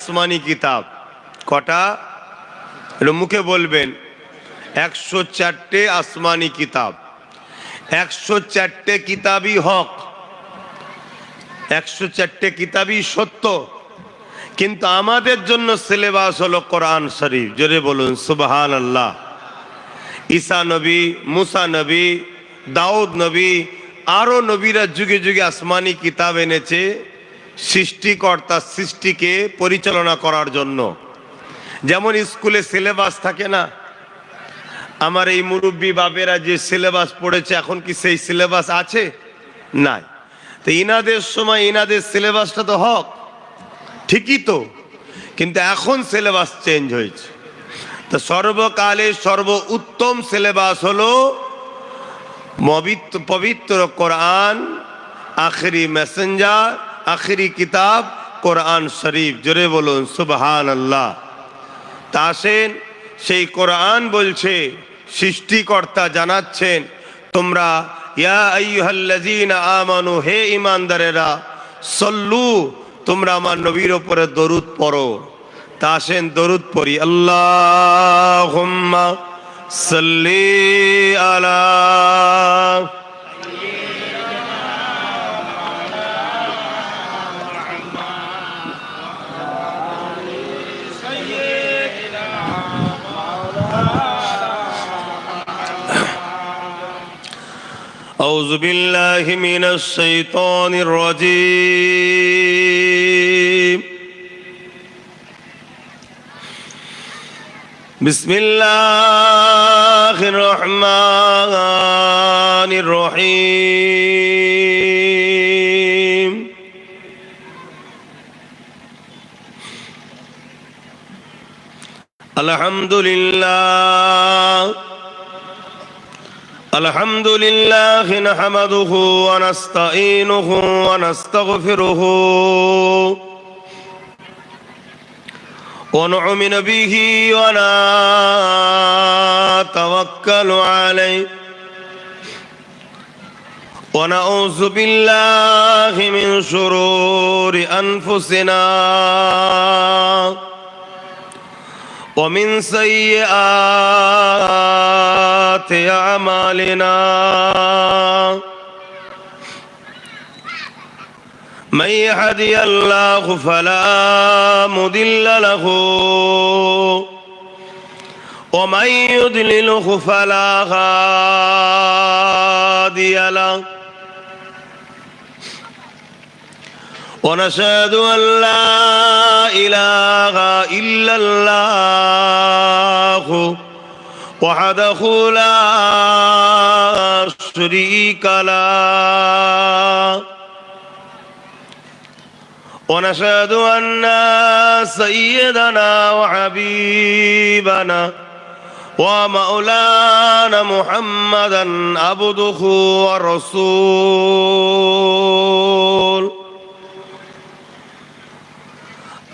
আসমানি কিতাব কটা মুখে বলবেন 104টে আসমানি কিতাব 104টে কিতাবই হক 104টে কিতাবই সত্য কিন্তু আমাদের জন্য সিলেবাস হলো কোরআন শরীফ জোরে বলুন সুবহানাল্লাহ ঈসা নবী মুসা নবী দাউদ নবী আরো নবীরা যুগে যুগে আসমানি কিতাব এনেছে সৃষ্টিকর্তা সৃষ্টিকে পরিচালনা করার জন্য যেমন স্কুলে সিলেবাস থাকে না আমার এই মুরব্বী বাবেরা যে সিলেবাস পড়েছে এখন কি সেই সিলেবাস আছে নাই তো ইনাদের সময় ইনাদের সিলেবাসটা তো হক ঠিকই তো কিন্তু এখন সিলেবাস চেঞ্জ হয়েছে তো সর্বকালে সর্ব উত্তম সিলেবাস হলো পবিত্র কোরআন আখেরি মেসেঞ্জার আখেরি কিতাব কোরআন শরীফ জোরে বলুন সুবহানাল্লাহ তা আসেন সেই কোরআন বলছে সৃষ্টিকর্তা জানাচ্ছেন তোমরা ইয়া আইয়ুহাল্লাযীনা আমানু হে ঈমানদারেরা সল্লু তোমরা আমার নবীর উপরে দরুদ পড়ো তা আসেন দরুদ পড়ি আল্লাহুম্মা সাল্লি আলা أعوذ بالله من الشيطان الرجيم بسم الله الرحمن الرحيم الحمد لله نحمده ونستعينه ونستغفره ونؤمن به ونتوكل عليه ونعوذ بالله من شرور أنفسنا ومن سيئات أعمالنا من يهدي الله فلا مضل له ومن يضلله فلا هادي له ونشهد أن لا إله إلا الله وحده لا شريك له ونشهد أن سيدنا وحبيبنا ومولانا محمدا عبده ورسوله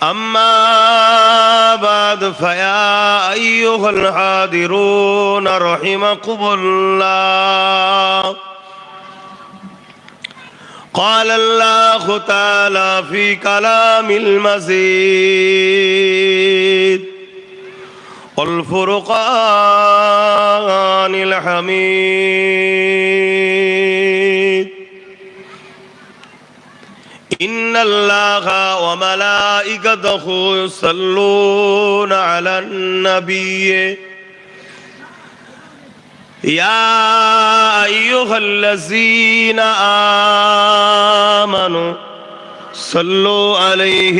أما بعد فيا أيها الحاضرون رحمكم الله قال الله تعالى في كلام المزيد والفرقان الحميد إن الله وملائكته يصلون على النبي يا أيها الذين آمنوا صلوا عليه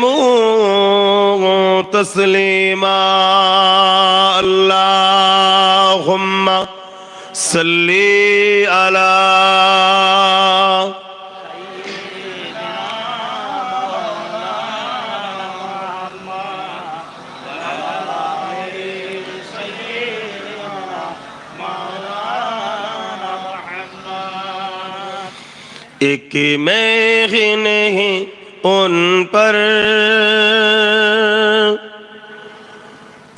وسلموا تسليما اللهم صل على एक मैं नहीं उन पर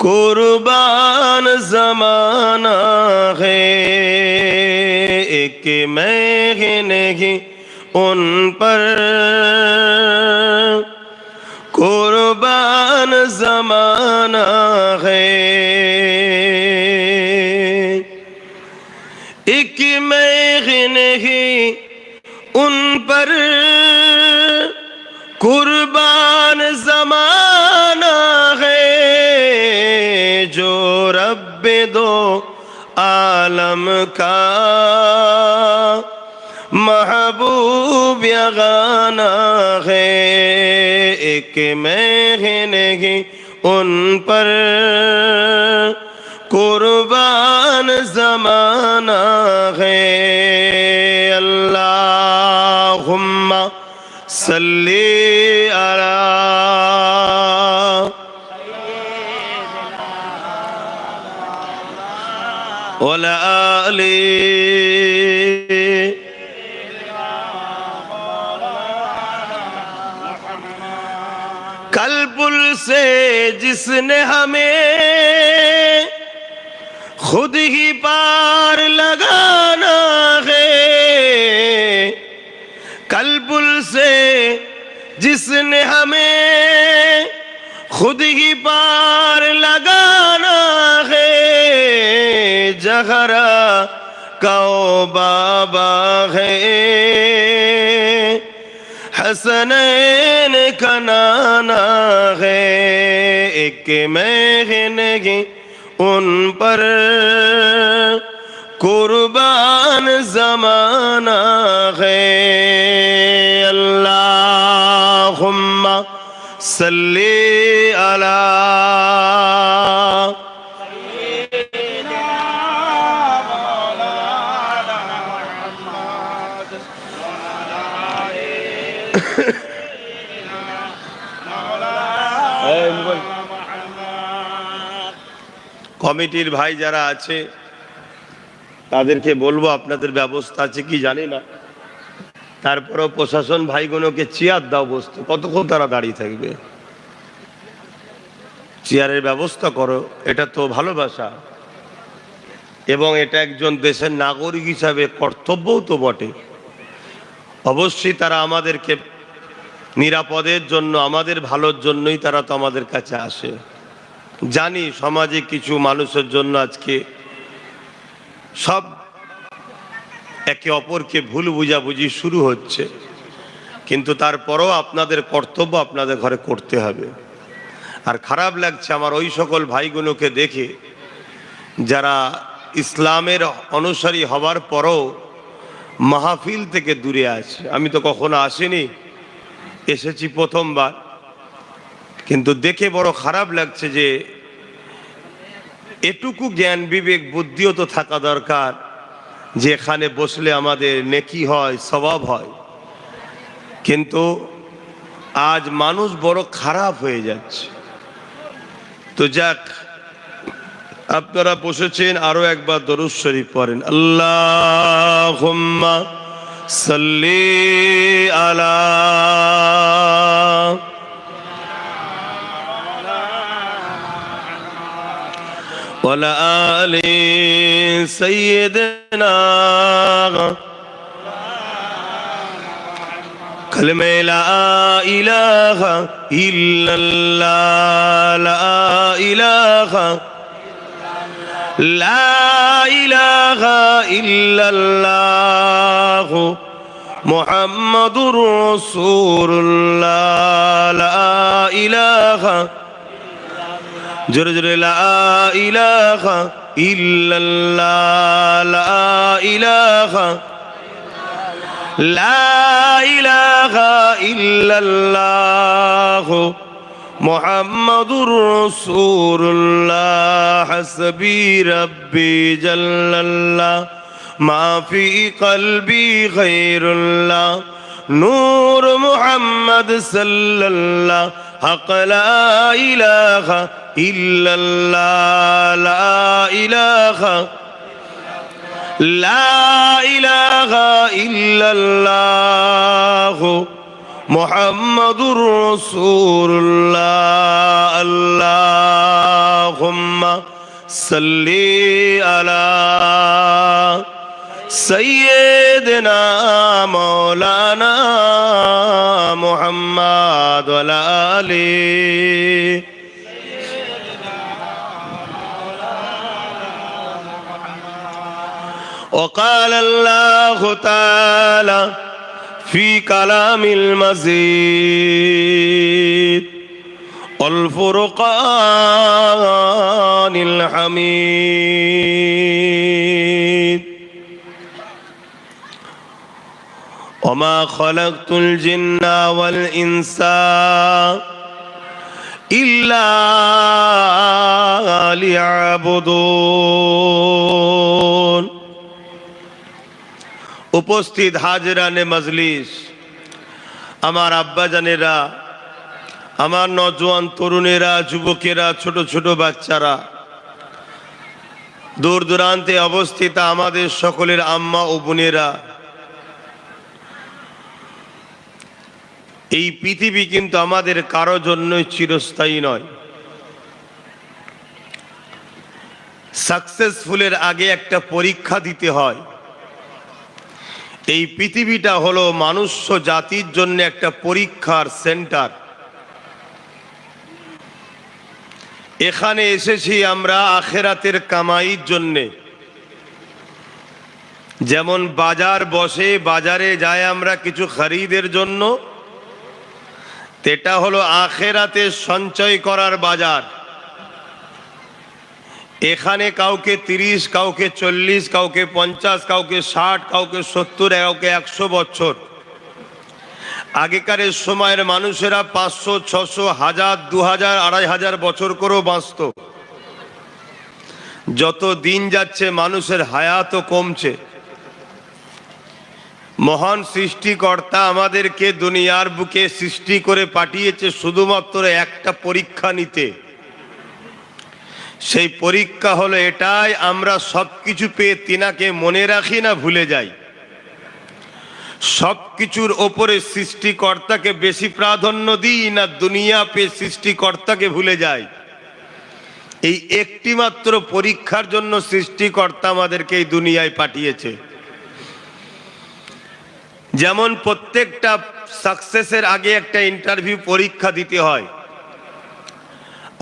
कुर्बान जमाना है एक मैं नहीं उन पर कुर्बान जमाना है। एक मैं नहीं उन पर कुर्बान जमाना है, जो रब दो आलम का महबूब यगाना है। एक मैं नहीं उन पर कुर्बान जमाना है। अल्लाहुम्मा सल्ली अला वला आली कल्पुल से जिसने हमें खुद ही पार लगाना है। कल्पुल से जिसने हमें खुद ही पार लगाना है। जहरा कौ बाबा है, हसनैन का नाना है। एक मैं नहीं उन पर कुर्बान जमाना है। अल्लाहुम्मा सल्ली अला কমিটির ভাই যারা আছে তাদেরকে বলবো, আপনাদের ব্যবস্থা আছে কি জানি না, তারপরেও প্রশাসন ভাইগুলোকে চেয়ার দাও বসতে, কতক্ষণ তারা দাঁড়িয়ে থাকবে, চেয়ারের ব্যবস্থা করো। এটা তো ভালোবাসা এবং এটা একজন দেশের নাগরিক হিসাবে কর্তব্যও তো বটে। অবশ্যই তারা আমাদেরকে নিরাপদের জন্য, আমাদের ভালোর জন্যই তারা তো আমাদের কাছে আসে। জানি সমাজে কিছু মানুষের জন্য আজকে সব একে অপরকে ভুল বুঝাবুঝি শুরু হচ্ছে, কিন্তু তারপরও আপনাদের কর্তব্য আপনাদের ঘরে করতে হবে। আর খারাপ লাগছে আমার ওই সকল ভাইগুলোকে দেখে যারা ইসলামের অনুসারী হবার পরও মাহফিল থেকে দূরে আছে। আমি তো কখনো আসিনি, এসেছি প্রথমবার, কিন্তু দেখে বড় খারাপ লাগছে যে এটুকু জ্ঞান বিবেক বুদ্ধিও তো থাকা দরকার যে এখানে বসলে আমাদের নেকি হয়, সওয়াব হয়। কিন্তু আজ মানুষ বড় খারাপ হয়ে যাচ্ছে। তো যাক, আপনারা বসেছেন, আরো একবার দরুদ শরীফ পড়েন। আল্লাহুম্মা সাল্লি আলা ওয়ালা আলি সাইয়্যিদিনা কালিমা লা ইলাহা ইল্লাল্লাহ, লা ইলাহা লা ইলাহা ইল্লাল্লাহ মুহাম্মাদুর রাসূলুল্লাহ, লা ইলাহা জোরে জোরে লা ইলাহা ইল্লাল্লাহ, লা ইলাহা লা ইলাহা ইল্লাল্লাহ মুহাম্মাদুর রাসূলুল্লাহ। হাসবি রব্বি জাল্লাল্লাহ মা ফি কলবি গায়রুল্লাহ, নূর মুহাম্মদ সাল্লাল্লাহ হক লা ইলাহা ইল্লাল্লাহ, লা ইলাহা লা ইলাহা ইল্লাল্লাহ মুহাম্মাদুর রাসূলুল্লাহ। আল্লাহুম্মা সাল্লি আলা سيدنا مولانا محمد وعلى آله وقال الله تعالى في كلام المزيد والفرقان الحميد وما خلقت الجن والإنس إلا ليعبدون উপস্থিত হাজিরানে মজলিস, আমার আব্বাজানেরা, আমার নওজোয়ান তরুণেরা, যুবকেরা, ছোট ছোট বাচ্চারা, দূর দূরান্তে অবস্থিত আমাদের সকলের আম্মা ও বোনেরা, এই পৃথিবী কিন্তু আমাদের কারো জন্যই চিরস্থায়ী নয়। সাকসেসফুলের আগে একটা পরীক্ষা দিতে হয়। এই পৃথিবীটা হলো মনুষ্য জাতির জন্য একটা পরীক্ষার সেন্টার। এখানে এসেছি আমরা আখেরাতের কামাইয়ের জন্যে। যেমন বাজার বসে, বাজারে যায় আমরা কিছু খরিদের জন্য, এটা হলো আখেরাতে সঞ্চয় করার বাজার। এখানে কাউকে 30, কাউকে 40, কাউকে 50, কাউকে 60, কাউকে 70, কাউকে 100 বছর। আগেকারের সময়ের মানুষেরা 500, 600, 1000, 2000, 2500 বছর করেও বাঁচত। যত দিন যাচ্ছে মানুষের হায়াতও কমছে। মহান সৃষ্টিকর্তা আমাদেরকে দুনিয়ার বুকে সৃষ্টি করে পাঠিয়েছে শুধুমাত্র একটা পরীক্ষা নিতে। সেই পরীক্ষা হলো এটাই, আমরা সবকিছু পেয়ে তিনাকে মনে রাখি না ভুলে যাই। সবকিছুর ওপরে সৃষ্টিকর্তাকে বেশি প্রাধান্য দিই না দুনিয়া পেয়ে সৃষ্টিকর্তাকে ভুলে যাই। এই একটি মাত্র পরীক্ষার জন্য সৃষ্টিকর্তা আমাদেরকে এই দুনিয়ায় পাঠিয়েছে। যেমন প্রত্যেকটা সাকসেসের আগে একটা ইন্টারভিউ পরীক্ষা দিতে হয়।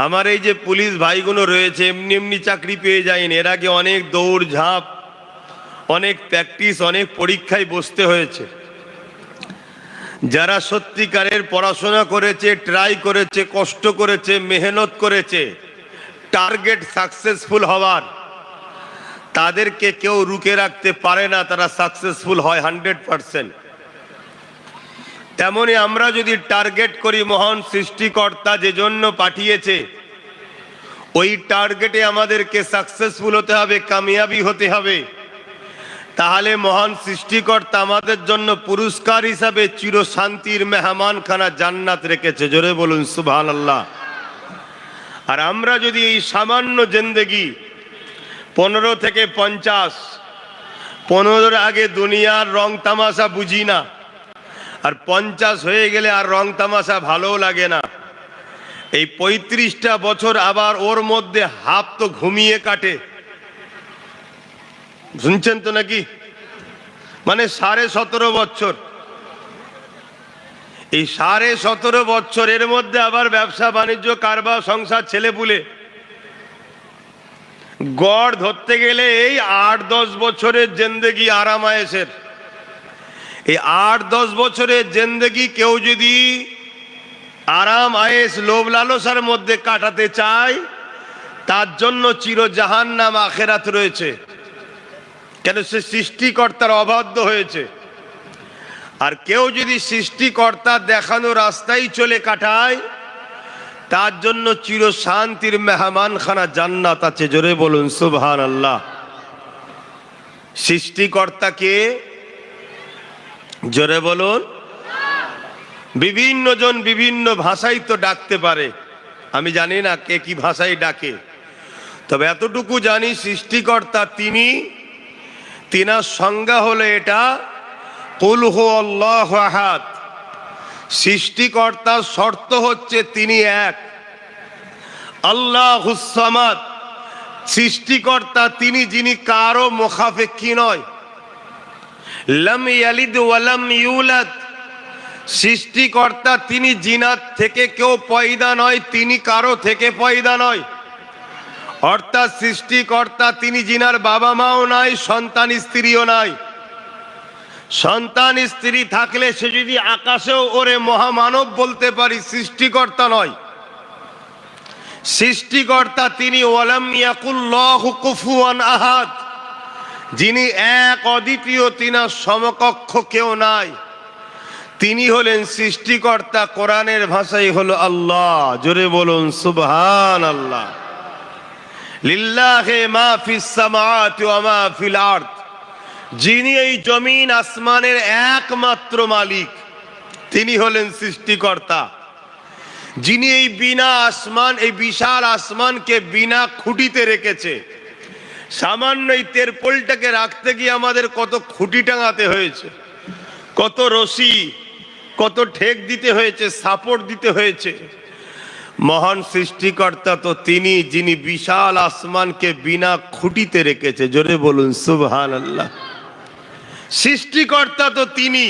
আমার এই যে পুলিশ ভাইগুলো রয়েছে, এমনি এমনি চাকরি পেয়ে যায়নি। এর আগে অনেক দৌড় ঝাঁপ, অনেক প্র্যাকটিস, অনেক পরীক্ষায় বসতে হয়েছে। যারা সত্যিকারের পড়াশোনা করেছে, ট্রাই করেছে, কষ্ট করেছে, মেহনত করেছে, টার্গেট সাকসেসফুল হওয়ার, তাদেরকে কেউ রুখে রাখতে পারে না। তারা সাকসেসফুল হয় 100%। তেমনি আমরা যদি টার্গেট করি মহান সৃষ্টিকর্তা যে জন্য পাঠিয়েছে, ওই টার্গেটে আমাদেরকে সাকসেসফুল হতে হবে, কামিয়াবি হতে হবে, তাহলে মহান সৃষ্টিকর্তা আমাদের জন্য পুরস্কার হিসাবে চিরশান্তির মেহমানখানা জান্নাত রেখেছে। জোরে বলুন সুবহানাল্লাহ। আর আমরা যদি এই সামান্য জিন্দেগি 15 থেকে 50, 15-র আগে দুনিয়ার রং তামাশা বুঝি না, আর 50 হয়ে গেলে আর রং তামাশা ভালোও লাগে না। এই 35টা বছর আবার ওর মধ্যে হাফ তো ঘুমিয়ে কাটে। শুনছেন তো নাকি? মানে 17.5 বছর। এই 17.5 বছরের মধ্যে আবার ব্যবসা বাণিজ্য, কারবার, সংসার, ছেলেপুলে, গড় ধরতে গেলে এই 8-10 বছরের জিন্দেগি আরাম আয়েশের। এই 8-10 বছরের জিন্দেগি কেউ যদি আরাম আয়েশ, লোভ লালসার মধ্যে কাটাতে চায়, তার জন্য চির জাহান্নাম আখেরাত রয়েছে। কেন? সে সৃষ্টিকর্তার অবাধ্য হয়েছে। আর কেউ যদি সৃষ্টিকর্তার দেখানো রাস্তায় চলে কাটায়, তার জন্য চির শান্তির মেহমানখানা জান্নাত আছে। জোরে বলুন সুবহানাল্লাহ। সৃষ্টিকর্তাকে জোরে বলুন। বিভিন্ন জন বিভিন্ন ভাষায় তো ডাকতে পারে, আমি জানি না কে কি ভাষায় ডাকে, তবে এতটুকু জানি সৃষ্টিকর্তা তিনার সংজ্ঞা হলো এটা, কুল হু আল্লাহু আহাদ। সৃষ্টিকর্তার শর্ত হচ্ছে তিনি এক, আল্লাহুস সামাদ। সৃষ্টিকর্তা তিনি যিনি কারো মুখাপেক্ষী নয়। লাম ইয়ালিদ ওয়া লাম ইউলাদ, সৃষ্টিকর্তা তিনি জিনাত থেকে কেউ পয়দা নয়, তিনি কারো থেকে পয়দা নয়। অর্থাৎ সৃষ্টিকর্তা তিনি জিনার বাবা মাও নাই, সন্তান স্ত্রীও নাই। সন্তান স্ত্রী থাকলে সে যদি আকাশেও ওরে মহামানব বলতে পারি, সৃষ্টিকর্তা নয়। সৃষ্টিকর্তা তিনি ওয়ালাম ইয়াকুল্লাহু কুফুয়ান আহাদ, যিনি এক অদ্বিতীয়, তিনার সমকক্ষ কেউ নাই, তিনি হলেন সৃষ্টিকর্তা। কোরআনের ভাষাই হলো আল্লাহ। জোরে বলুন সুবহানাল্লাহ। লিল্লাহি মা ফিস সামাওয়াতি ওয়া মা ফিল আরদ, যিনি এই জমিন আসমানের একমাত্র মালিক, তিনি হলেন সৃষ্টিকর্তা। যিনি এই বিনা আসমান, এই বিশাল আসমানকে বিনা খুঁটিতে রেখেছে। সামান্য এই তেরপোলটাকে রাখতে গিয়ে আমাদের কত খুঁটি টাঙাতে হয়েছে, কত রশি, কত ঠেক দিতে হয়েছে, সাপোর্ট দিতে হয়েছে। মহান সৃষ্টিকর্তা তো তিনি, যিনি বিশাল আসমানকে বিনা খুঁটিতে রেখেছে। জোরে বলুন সুবহানাল্লাহ। সৃষ্টিকর্তা তো তিনি,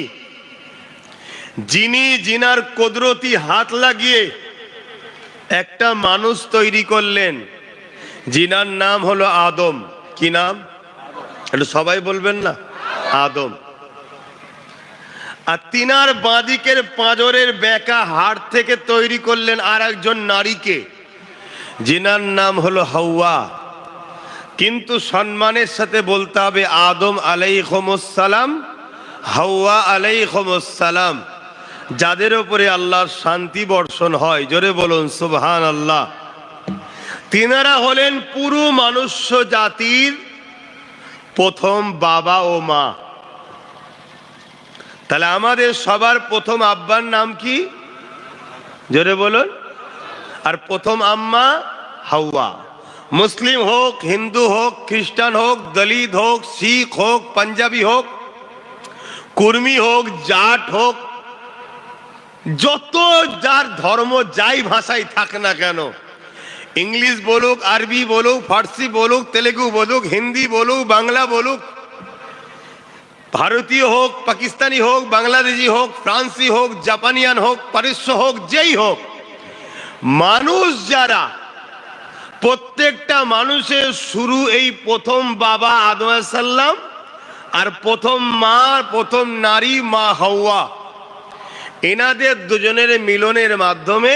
যিনি জিনার কুদরতি হাত লাগিয়ে একটা মানুষ তৈরি করলেন, জিনার নাম হলো আদম। কি নাম? এটা সবাই বলবেন না, আদম। আর তিনার বাঁদিকের পাঁজরের বেঁকা হাড় থেকে তৈরি করলেন আর একজন নারীকে, জিনার নাম হলো হাওয়া। কিন্তু সম্মানের সাথে বলতে হবে আদম আলাইহিস সালাম, হাওয়া আলাইহিস সালাম, যাদের উপরে আল্লাহর শান্তি বর্ষণ হয়। জোরে বলুন সুবহানাল্লাহ। তিনারা হলেন পুরো মনুষ্য জাতির প্রথম বাবা ও মা। তাহলে আমাদের সবার প্রথম আব্বার নাম কি? জোরে বলুন। আর প্রথম আম্মা হাওয়া। মুসলিম হোক, হিন্দু হোক, খ্রিস্টান হোক, দলিত হোক, শিখ হোক, পাঞ্জাবি হোক, কুর্মি হোক, জাট হোক, যত যার ধর্ম যাই ভাষায় থাক না কেন, ইংলিশ বলুক, আরবি বলুক, ফার্সি বলুক, তেলেগু বলুক, হিন্দি বলুক, বাংলা বলুক, ভারতীয় হোক, পাকিস্তানি হোক, বাংলাদেশি হোক, ফ্রান্সি হোক, জাপানিয়ান হোক, পারস্য হোক, যেই হোক, মানুষ যারা, প্রত্যেকটা মানুষের শুরু এই প্রথম বাবা আদম আলাইহিস সালাম আর প্রথম মা, প্রথম নারী মা হাওয়া, এনাদের দুজনের মিলনের মাধ্যমে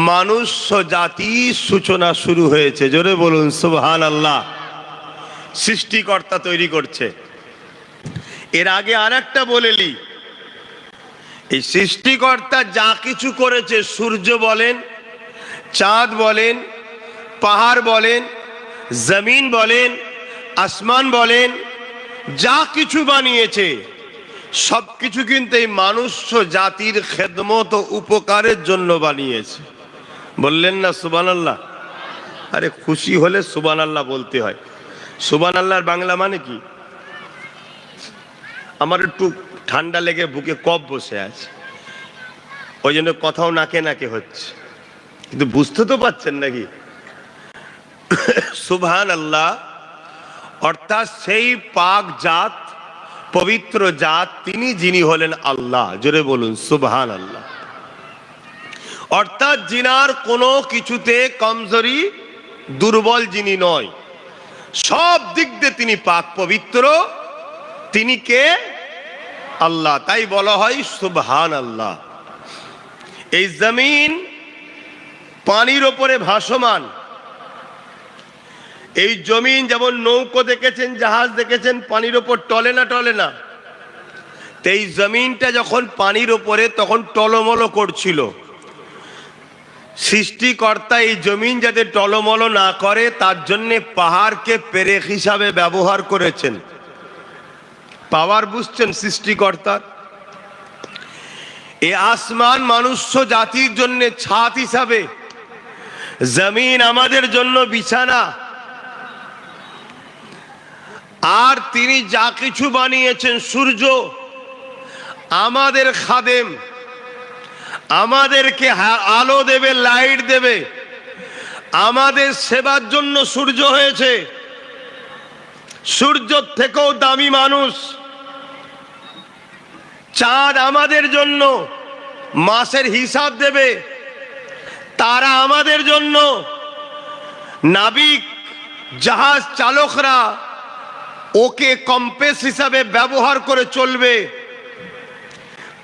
মানুষ জাতির সূচনা শুরু হয়েছে। জোরে বলুন সুবহানাল্লাহ। সৃষ্টিকর্তা তৈরি করছে। এর আগে আর একটা বলেলি, এই সৃষ্টিকর্তা যা কিছু করেছে, সূর্য বলেন, চাঁদ বলেন, পাহাড় বলেন, জমিন বলেন, আসমান বলেন, যা কিছু বানিয়েছে সবকিছু কিন্তু এই মানুষ জাতির খেদমত ও উপকারের জন্য বানিয়েছে। বললেন না সুবহানাল্লাহ? আরে খুশি হলে সুবহানাল্লাহ বলতে হয়। সুবহানাল্লাহর বাংলা মানে কি? আমার একটু ঠান্ডা লেগে বুকে কফ বসে আছে, ওই জন্য কথাও নাকে নাকে হচ্ছে, কিন্তু বুঝতে তো পারছেন নাকি? সুবহানাল্লাহ অর্থাৎ সেই পাক জাত, পবিত্র জাত, তিনি যিনি হলেন আল্লাহ। জোরে বলুন সুবহানাল্লাহ। অর্থাৎ জিনার কোনো কিছুতে কমজোরি, দুর্বল যিনি নয়, সব দিক দিয়ে তিনি পাক পবিত্র। তিনি কে? আল্লাহ। তাই বলা হয় সুবহানাল্লাহ। এই জমিন পানির ওপরে ভাসমান। এই জমিন যেমন নৌকো দেখেছেন, জাহাজ দেখেছেন, পানির ওপর টলে না, টলে না? তো এই জমিনটা যখন পানির ওপরে, তখন টলমল করছিল। সৃষ্টিকর্তা এই জমিন যাতে টলমল না করে তার জন্যে পাহাড়কে পেরেক হিসাবে ব্যবহার করেছেন। পাওয়ার বুঝছেন সৃষ্টিকর্তার? এই আসমান মানুষ্য জাতির জন্য ছাদ হিসাবে, জমিন আমাদের জন্য বিছানা। আর তিনি যা কিছু বানিয়েছেন, সূর্য আমাদের খাদেম, আমাদেরকে আলো দেবে, লাইট দেবে, আমাদের সেবার জন্য সূর্য হয়েছে। সূর্য থেকেও দামি মানুষ। চাঁদ আমাদের জন্য মাসের হিসাব দেবে, তারা আমাদের জন্য, নাবিক জাহাজ চালকরা ওকে কম্পেস হিসাবে ব্যবহার করে চলবে।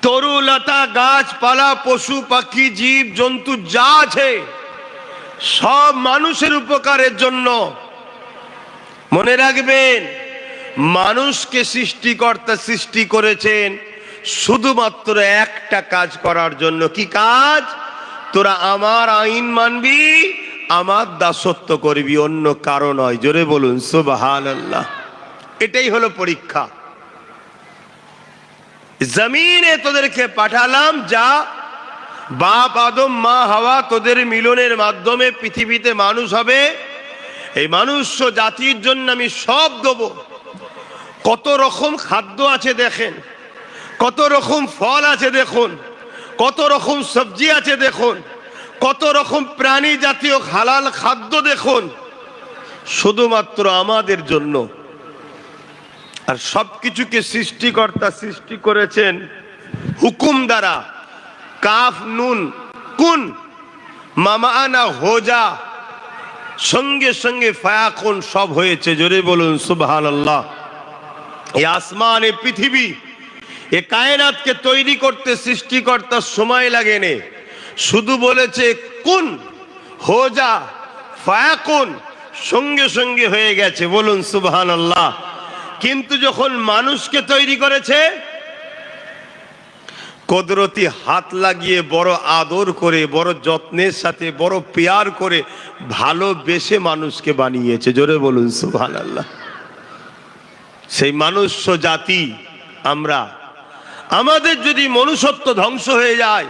তরুলতা, গাছপালা, পশু পাখি, জীব জন্তু যা আছে সব মানুষের উপকারের জন্য। মনে রাখবেন, মানুষকে সৃষ্টিকর্তা সৃষ্টি করেছেন শুধুমাত্র একটা কাজ করার জন্য। কি কাজ? তোরা আমার আইন মানবি, আমার দাসত্ব করবি, অন্য কারণ নয়। জোরে বলুন সুবহানাল্লাহ। এটাই হলো পরীক্ষা। জমিনে তোদেরকে পাঠালাম, যা বাপ আদম মা হাওয়া তোদের মিলনের মাধ্যমে পৃথিবীতে মানুষ হবে। এই মনুষ্য জাতির জন্য আমি সব দেব। কত রকম খাদ্য আছে দেখেন, কত রকম ফল আছে দেখুন, কত রকম সবজি আছে দেখুন, কত রকম প্রাণী জাতীয় হালাল খাদ্য দেখুন, শুধুমাত্র আমাদের জন্য। আর সবকিছুকে সৃষ্টিকর্তা সৃষ্টি করেছেন হুকুম দ্বারা। কাফ নুন কুন মামানা হোজা, সঙ্গে সঙ্গে ফায়াকুন সব হয়েছে। জোরে বলুন সুবহানাল্লাহ। এই আসমান, এই পৃথিবী, এ কায়নাতকে তৈরি করতে সৃষ্টিকর্তার সময় লাগেনি, শুধু বলেছে কুন হোজা ফায়াকুন, সঙ্গে সঙ্গে হয়ে গেছে। বলুন সুবহানাল্লাহ। কিন্তু যখন মানুষকে তৈরি করেছে, কুদরতি হাত লাগিয়ে বড় আদর করে, বড় যত্নের সাথে, বড় পেয়ার করে ভালোবেসে মানুষকে বানিয়েছে। জোরে বলুন সুবহানাল্লাহ। সেই মনুষ্য জাতি আমরা, আমাদের যদি মনুষ্যত্ব ধ্বংস হয়ে যায়,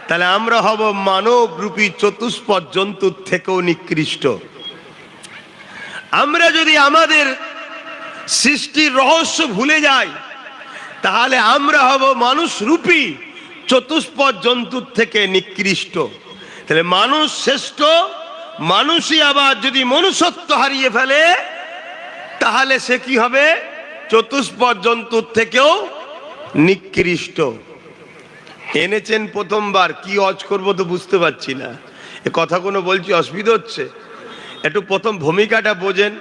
তাহলে আমরা হব মানব রূপী চতুষ্পদ জন্তুর থেকেও নিকৃষ্ট। আমরা যদি আমাদের সৃষ্টির রহস্য ভুলে যাই, তাহলে আমরা হব মানুষ রূপী চতুষ্পদ জন্তুর থেকে নিকৃষ্ট। তাহলে মানুষ শ্রেষ্ঠ, মানুষই আবার যদি মনুষ্যত্ব হারিয়ে ফেলে, তাহলে সে কি হবে? চতুষ্পদ জন্তুর থেকেও নিকৃষ্ট। এনেছেন প্রথমবার, কি অজ করবো তো বুঝতে পারছি না, এ কথাগুলো বলছি অসুবিধা হচ্ছে, একটু প্রথম ভূমিকাটা বোঝেন।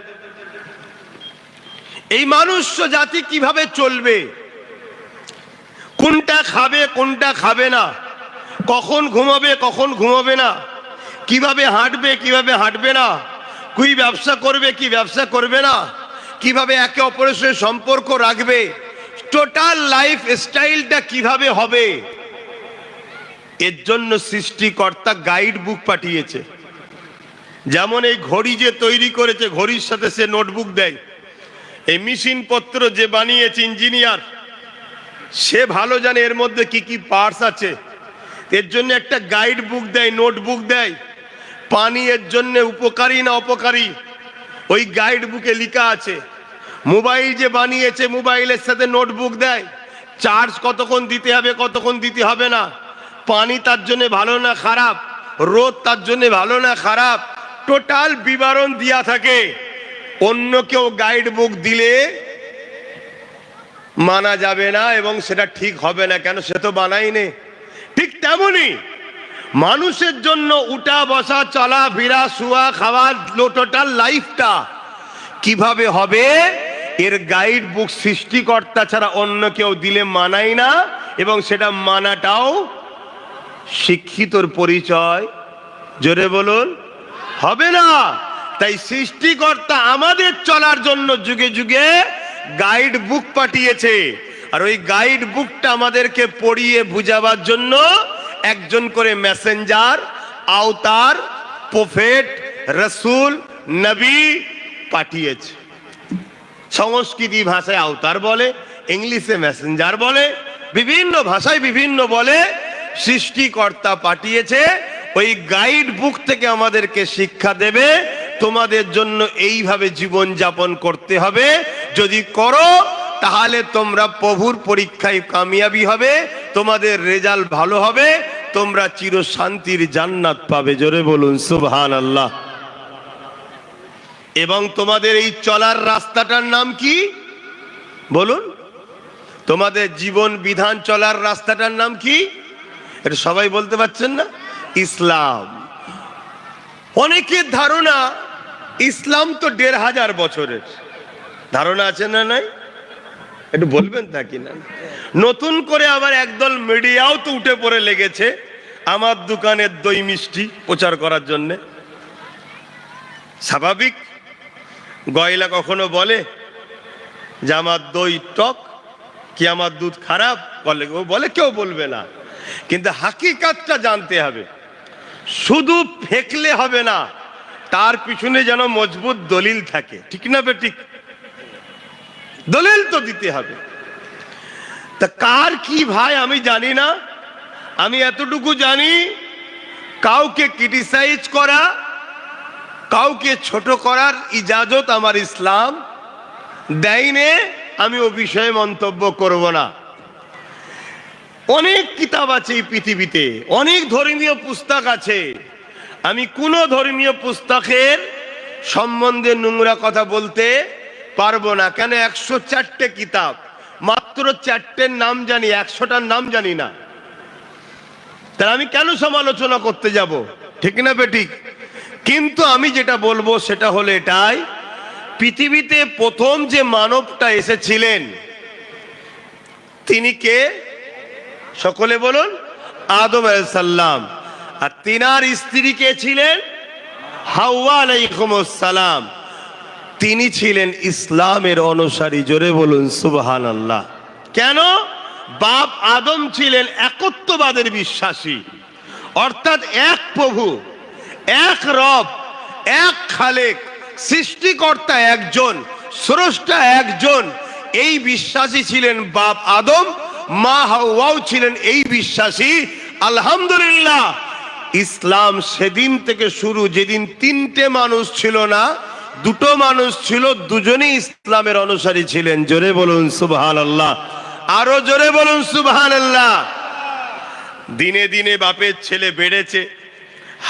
এই মনুষ্য জাতি কিভাবে চলবে, কোনটা খাবে কোনটা খাবে না, কখন ঘুমাবে কখন ঘুমাবে না, কিভাবে হাঁটবে কিভাবে হাঁটবে না, কি ব্যবসা করবে কি ব্যবসা করবে না, কিভাবে একে অপরের সাথে সম্পর্ক রাখবে, টোটাল লাইফ স্টাইলটা কিভাবে হবে, এর জন্য সৃষ্টিকর্তা গাইড বুক পাঠিয়েছে। যেমন এই ঘড়ি যে তৈরি করেছে, ঘড়ির সাথে সে নোটবুক দেয়। এই মেশিন পত্র যে বানিয়েছে ইঞ্জিনিয়ার, সে ভালো জানে এর মধ্যে কি কি পার্টস আছে, এর জন্য একটা গাইড বুক দেয়, নোটবুক দেয়। পানি এর জন্য উপকারী না অপকারী, ওই গাইড বুকে লেখা আছে। মোবাইল যে বানিয়েছে, মোবাইলের সাথে নোটবুক দেয়, চার্জ কতক্ষণ দিতে হবে কতক্ষণ দিতে হবে না, পানি তার জন্য ভালো না খারাপ, রোদ তার জন্য ভালো না খারাপ, টোটাল বিবরণ দেয়া থাকে। অন্য কেউ গাইড বুক দিলে মানা যাবে না এবং সেটা ঠিক হবে না, কেন সে তো বানায়নি। ঠিক তেমনি মানুষের জন্য উঠা বসা চলা ফেরা শোয়া খাওয়া টোটাল লাইফটা কিভাবে হবে, এর গাইড বুক সৃষ্টিকর্তা ছাড়া অন্য কেউ দিলে মানায় না, এবং সেটা মানাটাও শিক্ষিতর পরিচয়। জোরে বলুন, হবে না। তাই সৃষ্টিকর্তা আমাদের চলার জন্য যুগে যুগে গাইড বুক পাঠিয়েছে, আর ওই গাইড বুকটা আমাদেরকে পড়িয়ে বুঝাবার জন্য একজন করে মেসেঞ্জার, আওতার, প্রফেট, রসুল, নবী পাঠিয়েছে। সংস্কৃতি ভাষায় আওতার বলে, ইংলিশে মেসেঞ্জার বলে, বিভিন্ন ভাষায় বিভিন্ন বলে। সৃষ্টিকর্তা পাঠিয়েছে, ওই গাইড বুক থেকে আমাদেরকে শিক্ষা দেবে, তোমাদের জন্য এইভাবে জীবন যাপন করতে হবে, যদি করো তাহলে তোমরা প্রভুর পরীক্ষায় কামিয়াবি হবে, তোমাদের রেজাল্ট ভালো হবে, তোমরা চিরশান্তির জান্নাত পাবে। জোরে বলুন সুবহানাল্লাহ। এবং তোমাদের এই চলার রাস্তাটার নাম কি বলুন? তোমাদের জীবন বিধান চলার রাস্তাটার নাম কি? এটা সবাই বলতে পারছেন না? ইসলাম। অনেকের ধারণা ইসলাম তো ১৫০০ বছরের, ধারণা আছে না নাই? একটু বলবেন তা কিনা? নতুন করে আবার একদল মিডিয়াও তো উঠে পড়ে লেগেছে আমার দোকানের দই মিষ্টি প্রচার করার জন্য। স্বাভাবিক, গয়লা কখনো বলে যে আমার দই টক, কি আমার দুধ খারাপ? বলে, ও বলে, কেউ বলবে না, কিন্তু হাকিকাতটা জানতে হবে। শুধু ফেকলে হবে না, তার পিছনে যেন মজবুত দলিল থাকে, ঠিক না বেঠিক? দলিল তো দিতে হবে। তা কার কি ভাই আমি জানি না, আমি এতটুকু জানি, কাউকে ক্রিটিসাইজ করা, কাউকে ছোট করার ইজাজত আমার ইসলাম দেয়নি। আমি ও বিষয়ে মন্তব্য করব না। অনেক কিতাব আছে এই পৃথিবীতে, অনেক ধর্মীয় পুস্তক আছে, আমি কোন ধর্মীয় পুস্তকের সম্বন্ধে নোংরা কথা বলতে পারবো না। কেন? ১০৪টে কিতাব, মাত্র 4টের নাম জানি, 100টার নাম জানি না। তাহলে আমি কেন সমালোচনা করতে যাব? ঠিক না বেঠিক? কিন্তু আমি যেটা বলবো সেটা হলো এটাই, পৃথিবীতে প্রথম যে মানবটা এসেছিলেন তিনি কে? সকলে বলুন। আদম আলাইহিস সালাম। আর তিনার স্ত্রী কে ছিলেন? হাওয়া আলাইহিস সালাম। তিনি ছিলেন ইসলামের অনুসারী। জোরে বলুন সুবহানাল্লাহ। কেন? বাপ আদম ছিলেন একত্ববাদের বিশ্বাসী, অর্থাৎ এক প্রভু, এক রব, এক খালেক, সৃষ্টিকর্তা একজন, স্রষ্টা একজন, এই বিশ্বাসী ছিলেন বাপ আদম। মা হাওয়াও ছিলেন এই বিশ্বাসী। আলহামদুলিল্লাহ, ইসলাম সেদিন থেকে শুরু, যেদিন 3টে মানুষ ছিল না, 2টো মানুষ ছিল, দুজনেই ইসলামের অনুসারী ছিলেন। জোরে বলুন সুবহানাল্লাহ, আরো জোরে বলুন সুবহানাল্লাহ। দিনে দিনে বাপের ছেলে বেড়েছে,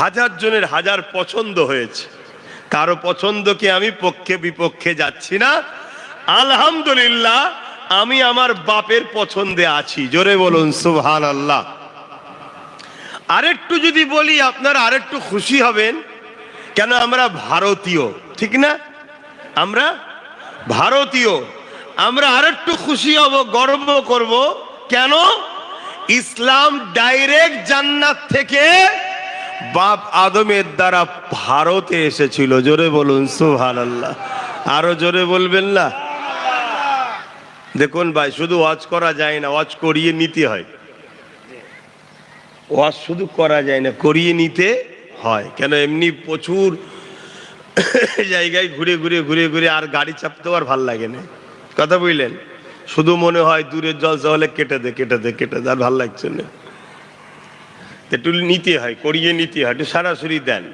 1000 জনের 1000 পছন্দ হয়েছে। কারো পছন্দকে আমি পক্ষে বিপক্ষে যাচ্ছি না। আলহামদুলিল্লাহ, আমি আমার বাপের পছন্দে আছি। জোরে বলুন সুবহানাল্লাহ। আরেকটু যদি বলি আপনারা আরেকটু খুশি হবেন। কেন? আমরা ভারতীয়, ঠিক না? আমরা ভারতীয়, আমরা আরেকটু খুশি হব, গর্ব করব। কেন? ইসলাম ডাইরেক্ট জান্নাত থেকে বাপ আদমের দ্বারা ভারতে এসেছিল। জোরে বলুন সুবহানাল্লাহ, আরো জোরে বলবেন না? দেখুন ভাই, শুধু ওয়াজ করা যায় না, ওয়াজ করিয়ে নিতে হয়। ওয়াজ শুধু করা যায় না, করিয়ে নিতে হয়। কেন? এমনি প্রচুর জায়গায় ঘুরে ঘুরে ঘুরে ঘুরে আর গাড়ি চাপতেও আর ভাল লাগে না। কথা বুঝলেন? শুধু মনে হয় দূরের জলসা হলে কেটে দে কেটে দে কেটে দে, আর ভাল লাগছে না। একটু নিতে হয়, করিয়ে নিতে হয়, একটু সরাসরি দেন।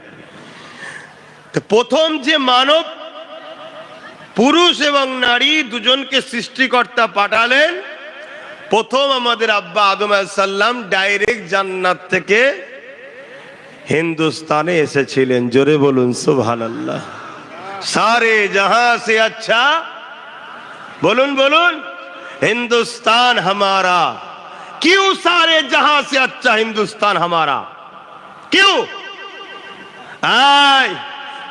তো প্রথম যে মানব, পুরুষ এবং নারী দুজনকে সৃষ্টিকর্তা পাঠালেন। প্রথম আমাদের আব্বা আদম আলাইহিস সালাম ডাইরেক্ট জান্নাত থেকে হিন্দুস্তানে এসেছিলেন। জোরে বলুন সুবহানাল্লাহ। সারে জাহাं से अच्छा, বলুন বলুন, हिंदुस्तान हमारा। क्यों सारे जहां से अच्छा हिंदुस्तान हमारा? क्यों?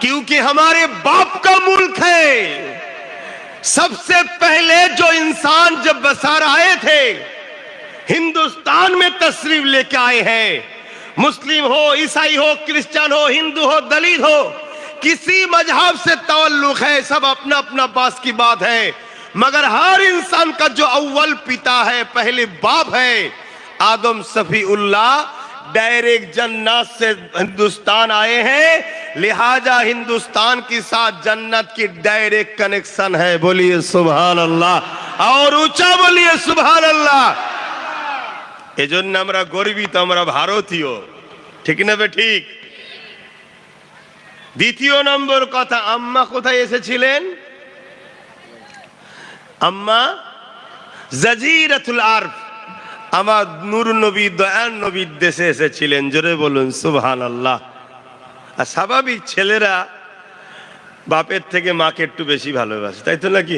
क्योंकि हमारे बाप का मुल्क है। सबसे पहले जो इंसान जब बसार आए थे, हिंदुस्तान में तशरीफ लेके आए हैं। मुस्लिम हो, ईसाई हो, क्रिश्चियन हो, हिंदू हो, दलित हो, किसी मजहब से ताल्लुक है, सब अपना अपना पास की बात है, मगर हर इंसान का जो अव्वल पिता है, पहले बाप है, आदम सफीउल्लाह डायरेक्ट जन्नत से हिंदुस्तान आए हैं। लिहाजा हिंदुस्तान के साथ जन्नत की डायरेक्ट कनेक्शन है। बोलिए सुभान अल्लाह, और ऊंचा बोलिए सुभान अल्लाह। এজন্য আমরা গর্বিত, আমরা ভারতীয়, ঠিক না বে ঠিক? দ্বিতীয় নম্বর কথা, আম্মা কোথায় এসেছিলেন? আম্মা জাজিরাতুল আরব, আমার নূর নবী, দয়ার নবীর দেশে এসেছিলেন। জোরে বলুন সুবহানাল্লাহ। আর স্বাভাবিক ছেলেরা বাপের থেকে মাকে একটু বেশি ভালোবাসে, তাই তো নাকি?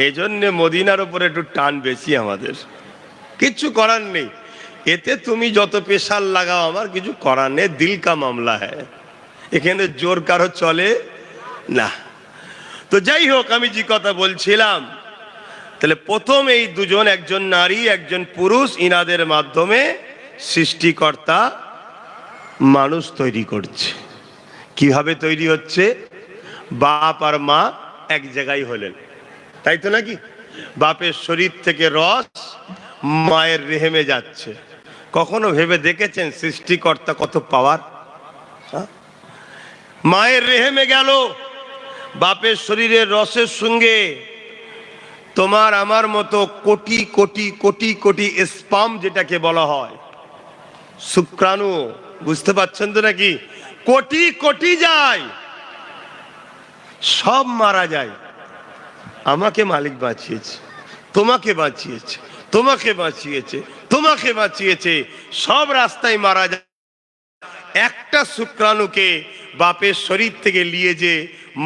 এই জন্যে মদিনার উপরে একটু টান বেশি আমাদের। কিচ্ছু করার নেই, এতে তুমি যত পেশাল লাগাও আমার কিছু করার নেই। দিল কা মামলা হ্যাঁ, এখানে জোর কারো চলে না। তো যাই হোক, আমি যে কথা বলছিলাম, তাহলে প্রথম এই দুজন, একজন নারী একজন পুরুষ, ইনাদের মাধ্যমে সৃষ্টিকর্তা মানুষ তৈরি করছে। কিভাবে তৈরি হচ্ছে? বাপ আর মা এক জায়গায় হলেন, তাই তো নাকি? বাপের শরীর থেকে রস মায়ের রেহেমে যাচ্ছে। কখনো ভেবে দেখেছেন সৃষ্টিকর্তা কত পাওয়ার? মায়ের রেহেমে গেল, বাপের শরীরের রসের সঙ্গে তোমার আমার মতো কোটি কোটি কোটি কোটি স্পাম যেটাকে বলা হয়, শুক্রাণু, বুঝতে পারছেন তো নাকি? কোটি কোটি যায়, সব মারা যায়। আমাকে মালিক বাঁচিয়েছে, তোমাকে বাঁচিয়েছে, তোমাকে বাঁচিয়েছে, তোমাকে বাঁচিয়েছে, সব রাস্তায় মারা যায়। একটা শুক্রাণুকে বাপের শরীর থেকে নিয়ে যে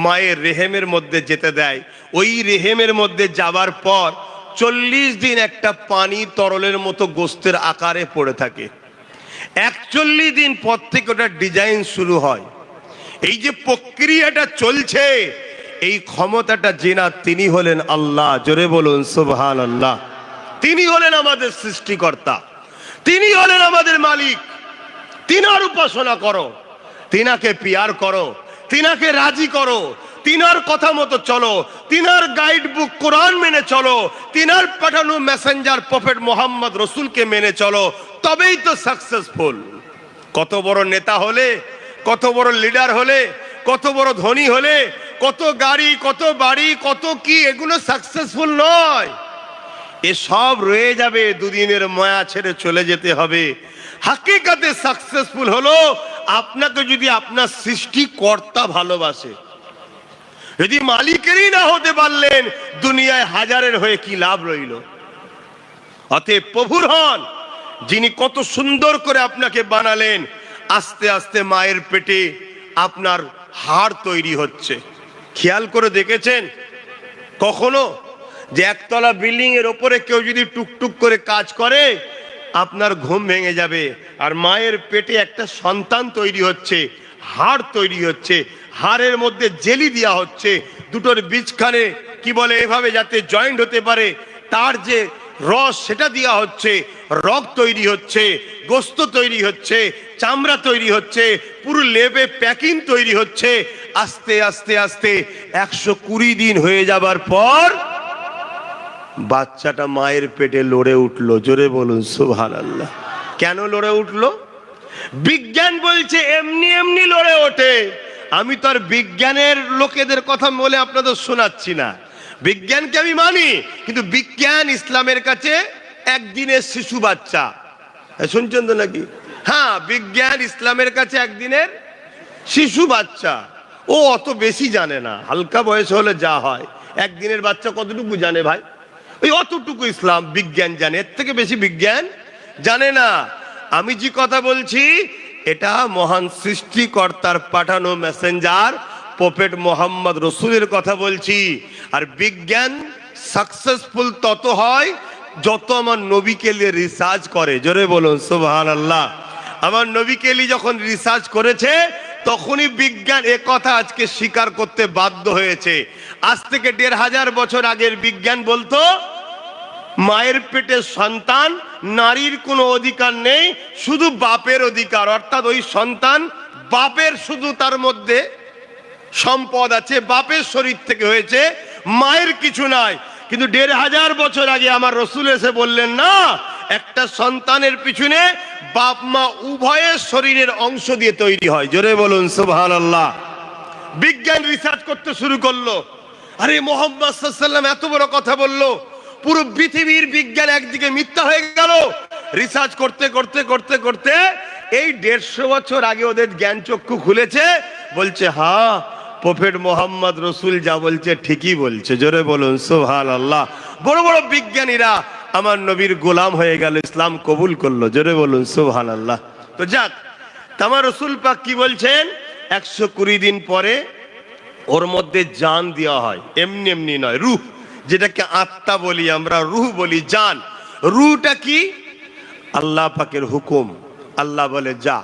মায়ের রেহেমের মধ্যে যেতে দেয়, ওই রেহেমের মধ্যে যাবার পর 40 দিন একটা পানি তরলের মতো গোস্তের আকারে পড়ে থাকে। 41 দিন পর থেকে ওটা ডিজাইন শুরু হয়। এই যে প্রক্রিয়াটা চলছে, এই ক্ষমতাটা জেনা তিনি হলেন আল্লাহ। জোরে বলুন সুবহানাল্লাহ। তিনি হলেন আমাদের সৃষ্টিকর্তা, তিনি হলেন আমাদের মালিক। তিনার উপাসনা করো, তিনাকে পিয়ার করো, তিনাকে রাজি করো, তিনার কথা মতো চলো, তিনার গাইড বুক কোরআন মেনে চলো, তিনার পাঠানো মেসেঞ্জার প্রফেট মোহাম্মদ রসুলকে মেনে চলো, তবেই তো সাকসেসফুল। কত বড় নেতা হলে, কত বড় লিডার হলে, কত বড় ধনী হলে, কত গাড়ি, কত বাড়ি, কত কি, এগুলো সাকসেসফুল নয়। এসব রয়ে যাবে, দুদিনের মায়া ছেড়ে চলে যেতে হবে। হাকিকাতে সাকসেসফুল হলো আপনাকে যদি আপনার সৃষ্টিকর্তা ভালোবাসে। যদি মালিকেরই না হতে পারলেন, দুনিয়ায় হাজারের হয়ে কি লাভ রইল? অতএব প্রভুর হন, যিনি কত সুন্দর করে আপনাকে বানালেন। আস্তে আস্তে মায়ের পেটে আপনার হাড় তৈরি হচ্ছে। খেয়াল করে দেখেছেন কখনো যে একতলা বিল্ডিং এর ওপরে কেউ যদি টুকটুক করে কাজ করে, আপনার ঘুম ভেঙে যাবে। আর মায়ের পেটে একটা সন্তান তৈরি হচ্ছে, হাড় তৈরি হচ্ছে, হাড়ের মধ্যে জেলি দেওয়া হচ্ছে, দুটোর বীজখানে কি বলে এভাবে যাতে জয়েন্ট হতে পারে, তার যে রস সেটা দেওয়া হচ্ছে, রগ তৈরি হচ্ছে, গোস্ত তৈরি হচ্ছে, চামড়া তৈরি হচ্ছে, পুরো লেবে প্যাকিং তৈরি হচ্ছে। আস্তে আস্তে আস্তে 120 দিন হয়ে যাবার পর বাচ্চাটা মায়ের পেটে লড়ে উঠলো। জোরে বলুন সুবহানাল্লাহ। কেন লড়ে উঠলো? বিজ্ঞান বলছে এমনি এমনি লড়ে ওঠে। আমি তো আর বিজ্ঞানের লোকেদের কথা বলে আপনাদের শোনাচ্ছি না, বিজ্ঞানকে আমি মানি, কিন্তু বিজ্ঞান ইসলামের কাছে একদিনের শিশু বাচ্চা। শুনছেন তো নাকি? হ্যাঁ, বিজ্ঞান ইসলামের কাছে একদিনের শিশু বাচ্চা। ও অত বেশি জানে না, হালকা বয়স হলে যা হয়। একদিনের বাচ্চা কতটুকু জানে ভাই? ওই অতটুকু ইসলাম বিজ্ঞান জানে, এর থেকে বেশি বিজ্ঞান জানে না। আমি যে কথা বলছি এটা মহান সৃষ্টিকর্তার পাঠানো মেসেঞ্জার প্রফেট মোহাম্মদ রসুলের কথা বলছি। আর বিজ্ঞান সাকসেসফুল তত হয় যত আমার নবীকে নিয়ে রিসার্চ করে। জোরে বলুন সুবহানাল্লাহ। আমার নবীকে নিয়ে যখন রিসার্চ করেছে, তখনই বিজ্ঞান এ কথা আজকে স্বীকার করতে বাধ্য হয়েছে। আজ থেকে 1500 বছর আগের বিজ্ঞান বলতো মায়ের পেটের সন্তান, নারীর কোনো অধিকার নেই, শুধু বাপের অধিকার। অর্থাৎ ওই সন্তান বাপের, শুধু তার মধ্যে সম্পদ আছে, বাপের শরীর থেকে হয়েছে, মায়ের কিছু নাই। কিন্তু 1500 বছর আগে আমার রসুল এসে বললেন না, একটা সন্তানের পিছনে বাপ মা উভয়ের শরীরের অংশ দিয়ে তৈরি হয়। জোরে বলুন সুবহানাল্লাহ। বিজ্ঞান রিসার্চ করতে শুরু করলো। আরে মোহাম্মদ সাল্লাল্লাহু আলাইহি ওয়াসাল্লাম এত বড় কথা বললো, পুরো পৃথিবীর বিজ্ঞান একদিকে মিথ্যা হয়ে গেল। রিসার্চ করতে করতে করতে করতে এই 150 বছর আগে ওদের জ্ঞান চক্ষু খুলেছে, বলছে হ্যাঁ প্রফেট মোহাম্মদ রসুল যা বলছে ঠিকই বলছে। জোরে বলুন সুবহানাল্লাহ। বড় বড় বিজ্ঞানীরা আমার নবীর গোলাম হয়ে গেল, ইসলাম কবুল করলো। জোরে বলুন সুবহানাল্লাহ। তো যাক, আমার রসুল পাক কি বলছেন? 120 দিন পরে ওর মধ্যে জান দেওয়া হয়, এমনি এমনি নয়, রূহ, যেটাকে আত্মা বলি আমরা, রূহ বলি, জান। রূহটা কি? আল্লাহ পাকের হুকুম, আল্লাহ বলে যা,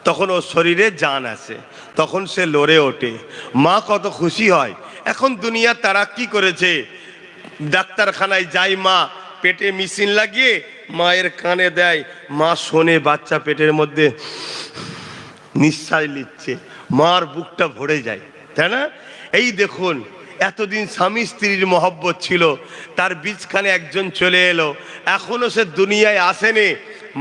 তখন ওর শরীরে জান আছে, তখন সে লড়ে ওঠে। মা কত খুশি হয়। এখন দুনিয়া তারাক্কি করেছে, ডাক্তারখানায় যাই মা, পেটে মেশিন লাগিয়ে মায়ের কানে দেয়, মা শোনে বাচ্চা পেটের মধ্যে নিঃশ্বাস নিচ্ছে, মার বুকটা ভরে যায়, তাই না? এই দেখুন, এতদিন স্বামী স্ত্রীর মহব্বত ছিল, তার বীজখানে একজন চলে এলো, এখনো সে দুনিয়ায় আসেনি।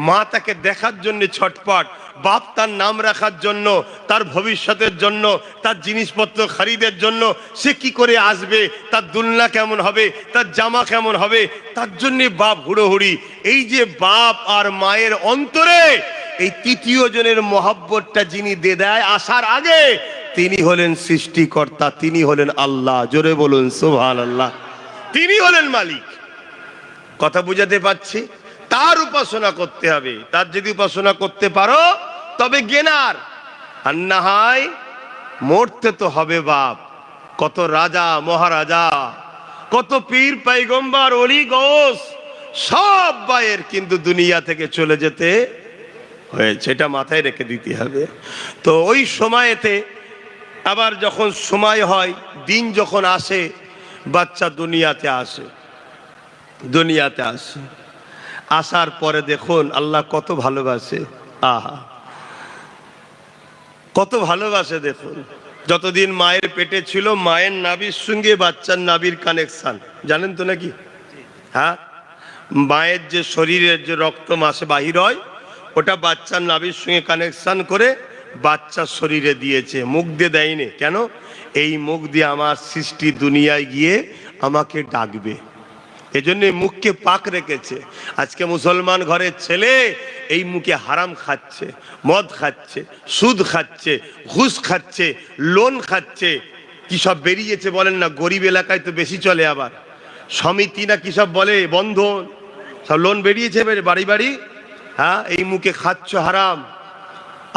মা তাকে দেখার জন্য ছটপট, বাপ তার নাম রাখার জন্য, তার ভবিষ্যতের জন্য, তার জিনিসপত্র খরিদের জন্য সে কি করে আসবে, তার দুলনা কেমন হবে, তার জামা কেমন হবে, তার জন্য বাপ হুড়োহুড়ি। এই যে বাপ আর মায়ের অন্তরে এই তৃতীয় জনের মহব্বতটা যিনি দিয়ে দেয় আসার আগে, তিনি হলেন সৃষ্টিকর্তা, তিনি হলেন আল্লাহ। জোরে বলুন সুবহানাল্লাহ। তিনি হলেন মালিক। কথা বুঝাতে পারছি? তার উপাসনা করতে হবে। তার যদি উপাসনা করতে পারো তবে জ্ঞানার, আর না হয় মরতে তো হবে বাপ। কত রাজা মহারাজা, কত পীর পয়গম্বর ওলি গৌস, সব বায়ের কিন্তু দুনিয়া থেকে চলে যেতে হয়েছে, এটা মাথায় রেখে দিতে হবে। তো ওই সময়েতে আবার যখন সময় হয়, দিন যখন আসে, বাচ্চা দুনিয়াতে আসে, দুনিয়াতে আসে, আসার পরে দেখুন আল্লাহ কত ভালোবাসে, আহা কত ভালোবাসে। দেখুন, যতদিন মায়ের পেটে ছিল, মায়ের নাভির সঙ্গে বাচ্চার নাভির কানেকশন জানেন তো নাকি? হ্যাঁ, মায়ের যে শরীরের যে রক্ত মাসে বাহির হয়, ওটা বাচ্চার নাভির সঙ্গে কানেকশন করে বাচ্চার শরীরে দিয়েছে, মুখ দিয়ে দেয়নি। কেন? এই মুখ দিয়ে আমার সৃষ্টি দুনিয়ায় গিয়ে আমাকে ডাকবে, এজন্য মুখকে পাক রেখেছে। আজকে মুসলমান ঘরের ছেলে এই মুখে হারাম খাচ্ছে, মদ খাচ্ছে, সুদ খাচ্ছে, ঘুষ খাচ্ছে, লোন খাচ্ছে, কি সব বেরিয়েছে বলেন না? গরিব এলাকায় তো বেশি চলে, আবার সমিতি না কি সব বলে, বন্ধন, সব লোন বেরিয়েছে বাড়ি বাড়ি। হ্যাঁ, এই মুখে খাচ্ছ হারাম,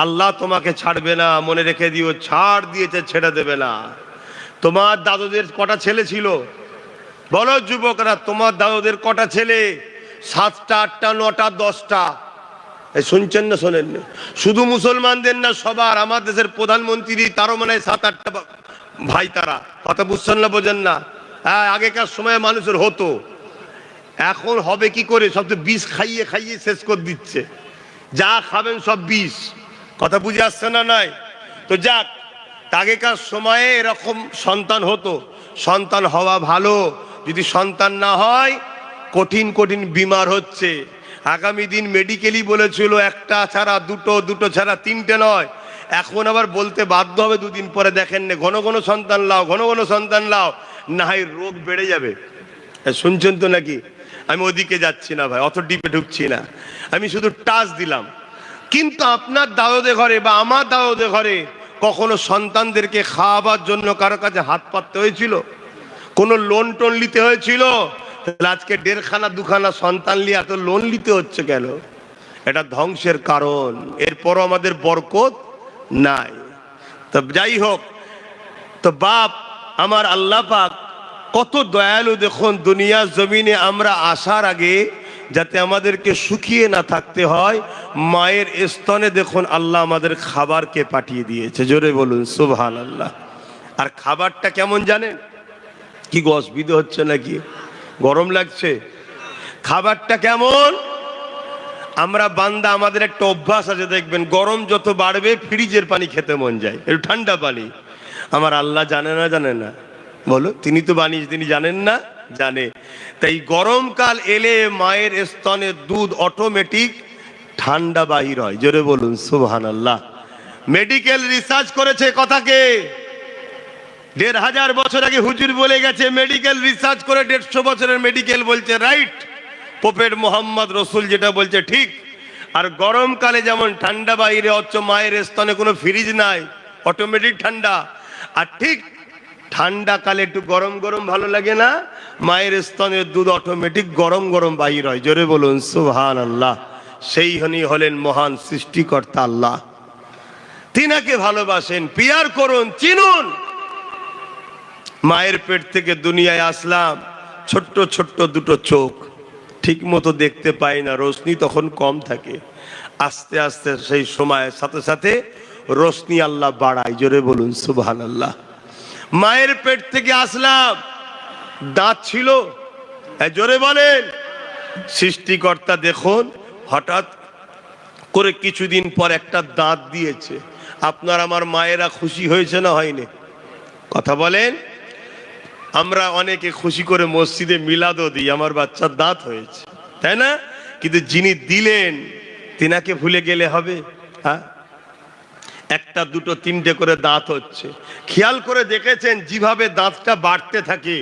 আল্লাহ তোমাকে ছাড়বে না, মনে রেখে দিও। ছাড় দিয়েছে, ছেড়ে দেবে না। তোমার দাদুদের কটা ছেলে ছিল বলো যুবকরা? তোমার দাদুদের কটা ছেলে? 7টা, 8টা, 9টা, 10টা। শুনছেন না শোনেন? শুধু মুসলমানদের না, সবার। আমার দেশের প্রধানমন্ত্রী, তারও মানে 7-8টা ভাই। তারা কথা বুঝছেন না, বোঝেন না? হ্যাঁ, আগেকার সময় মানুষের হতো, এখন হবে কি করে? সব তো বিষ খাইয়ে খাইয়ে শেষ করে দিচ্ছে, যা খাবেন সব বিষ। কথা বুঝে আসছে না? নাই তো যাক, আগেকার সময়ে এরকম সন্তান হতো। সন্তান হওয়া ভালো, যদি সন্তান না হয় কঠিন কঠিন বিমার হচ্ছে। আগামী দিন মেডিকেলই বলেছিল একটা ছাড়া দুটো, দুটো ছাড়া তিনটে নয়। এখন আবার বলতে বাধ্য হবে, দুদিন পরে দেখেন না, ঘন ঘন সন্তান লাও, ঘন ঘন সন্তান লাও, না হয় রোগ বেড়ে যাবে। শুনছেন তো নাকি? আমি ওদিকে যাচ্ছি না ভাই, অত ডিপে ঢুকছি না, আমি শুধু টাচ দিলাম। কিন্তু আপনার দাদুদের ঘরে বা আমার দাদুদের ঘরে কখনো সন্তানদেরকে খাওয়াবার জন্য কারো কাছে হাত পাততে হয়েছিল? কোনো লোন টোন নিতে হয়েছিল? তাহলে আজকে 1.5খানা 2খানা সন্তান নিয়ে এত লোন নিতে হচ্ছে কেন? এটা ধ্বংসের কারণ। এরপরও আমাদের বরকত নাই। তো যাই হোক, তো বাপ আমার আল্লাহ পাক কত দয়ালু দেখুন। দুনিয়ার জমিনে আমরা আসার আগে যাতে আমাদেরকে শুকিয়ে না থাকতে হয়, মায়ের স্তনে দেখুন আল্লাহ আমাদের খাবারকে পাঠিয়ে দিয়েছে। জোরে বলুন সুবহানাল্লাহ। আর খাবারটা কেমন জানেন? কি গো, অসুবিধা হচ্ছে নাকি? গরম লাগছে? খাবারটা কেমন? আমরা বান্দা, আমাদের একটা অভ্যাস আছে, দেখবেন গরম যত বাড়বে ফ্রিজের পানি খেতে মন যায়, একটু ঠান্ডা পানি। আমার আল্লাহ জানে না? জানে না? বলো, তিনি তো বানিয়েছে, তিনি জানেন না? জানে। তাই গরমকাল এলে মায়ের স্তনের দুধ অটোমেটিক ঠান্ডা বাহির হয়। জোরে বলুন সুবহানাল্লাহ। মেডিকেল রিসার্চ করেছে কথাকে, 1500 বছর আগে হুজুর বলে গেছে, মেডিকেল রিসার্চ করে 150 বছরের মেডিকেল বলছে রাইট, প্রফেট মোহাম্মদ রসুল যেটা বলছে ঠিক। আর গরমকালে যেমন ঠান্ডা বাইরে হচ্ছে, মায়ের স্তনে কোনো ফ্রিজ নাই, অটোমেটিক ঠান্ডা। আর ঠিক ঠান্ডা কালে একটু গরম গরম ভালো লাগে না? মায়ের স্তনের দুধ অটোমেটিক গরম গরম বাহির হয়। জোরে বলুন সুবহানাল্লাহ। সেই হলেন মহান সৃষ্টিকর্তা আল্লাহ। তিনাকে ভালোবাসেন, পিয়ার করুন, চিনুন। মায়ের পেট থেকে দুনিয়ায় আসলাম, ছোট্ট ছোট্ট দুটো চোখ, ঠিক মতো দেখতে পাই না, রোশনি তখন কম থাকে। আস্তে আস্তে সেই সময়ের সাথে সাথে রোশনি আল্লাহ বাড়ায়। জোরে বলুন সুবহানাল্লাহ। মায়ের পেট থেকে আসলাম, দাঁত ছিল? জোরে বলেন। সৃষ্টিকর্তা দেখুন হঠাৎ করে কিছুদিন পর একটা দাঁত দিয়েছে। আপনার আমার মায়েরা খুশি হয়েছে না হয়নি? কথা বলেন। আমরা অনেকে খুশি করে মসজিদে মিলাদও দিই, আমার বাচ্চার দাঁত হয়েছে, তাই না? কিন্তু যিনি দিলেন তিনাকে ভুলে গেলে হবে? হ্যাঁ, একটা দুটো তিনটে করে দাঁত হচ্ছে। খেয়াল করে দেখেছেন যেভাবে দাঁতটা বাড়তে থাকে,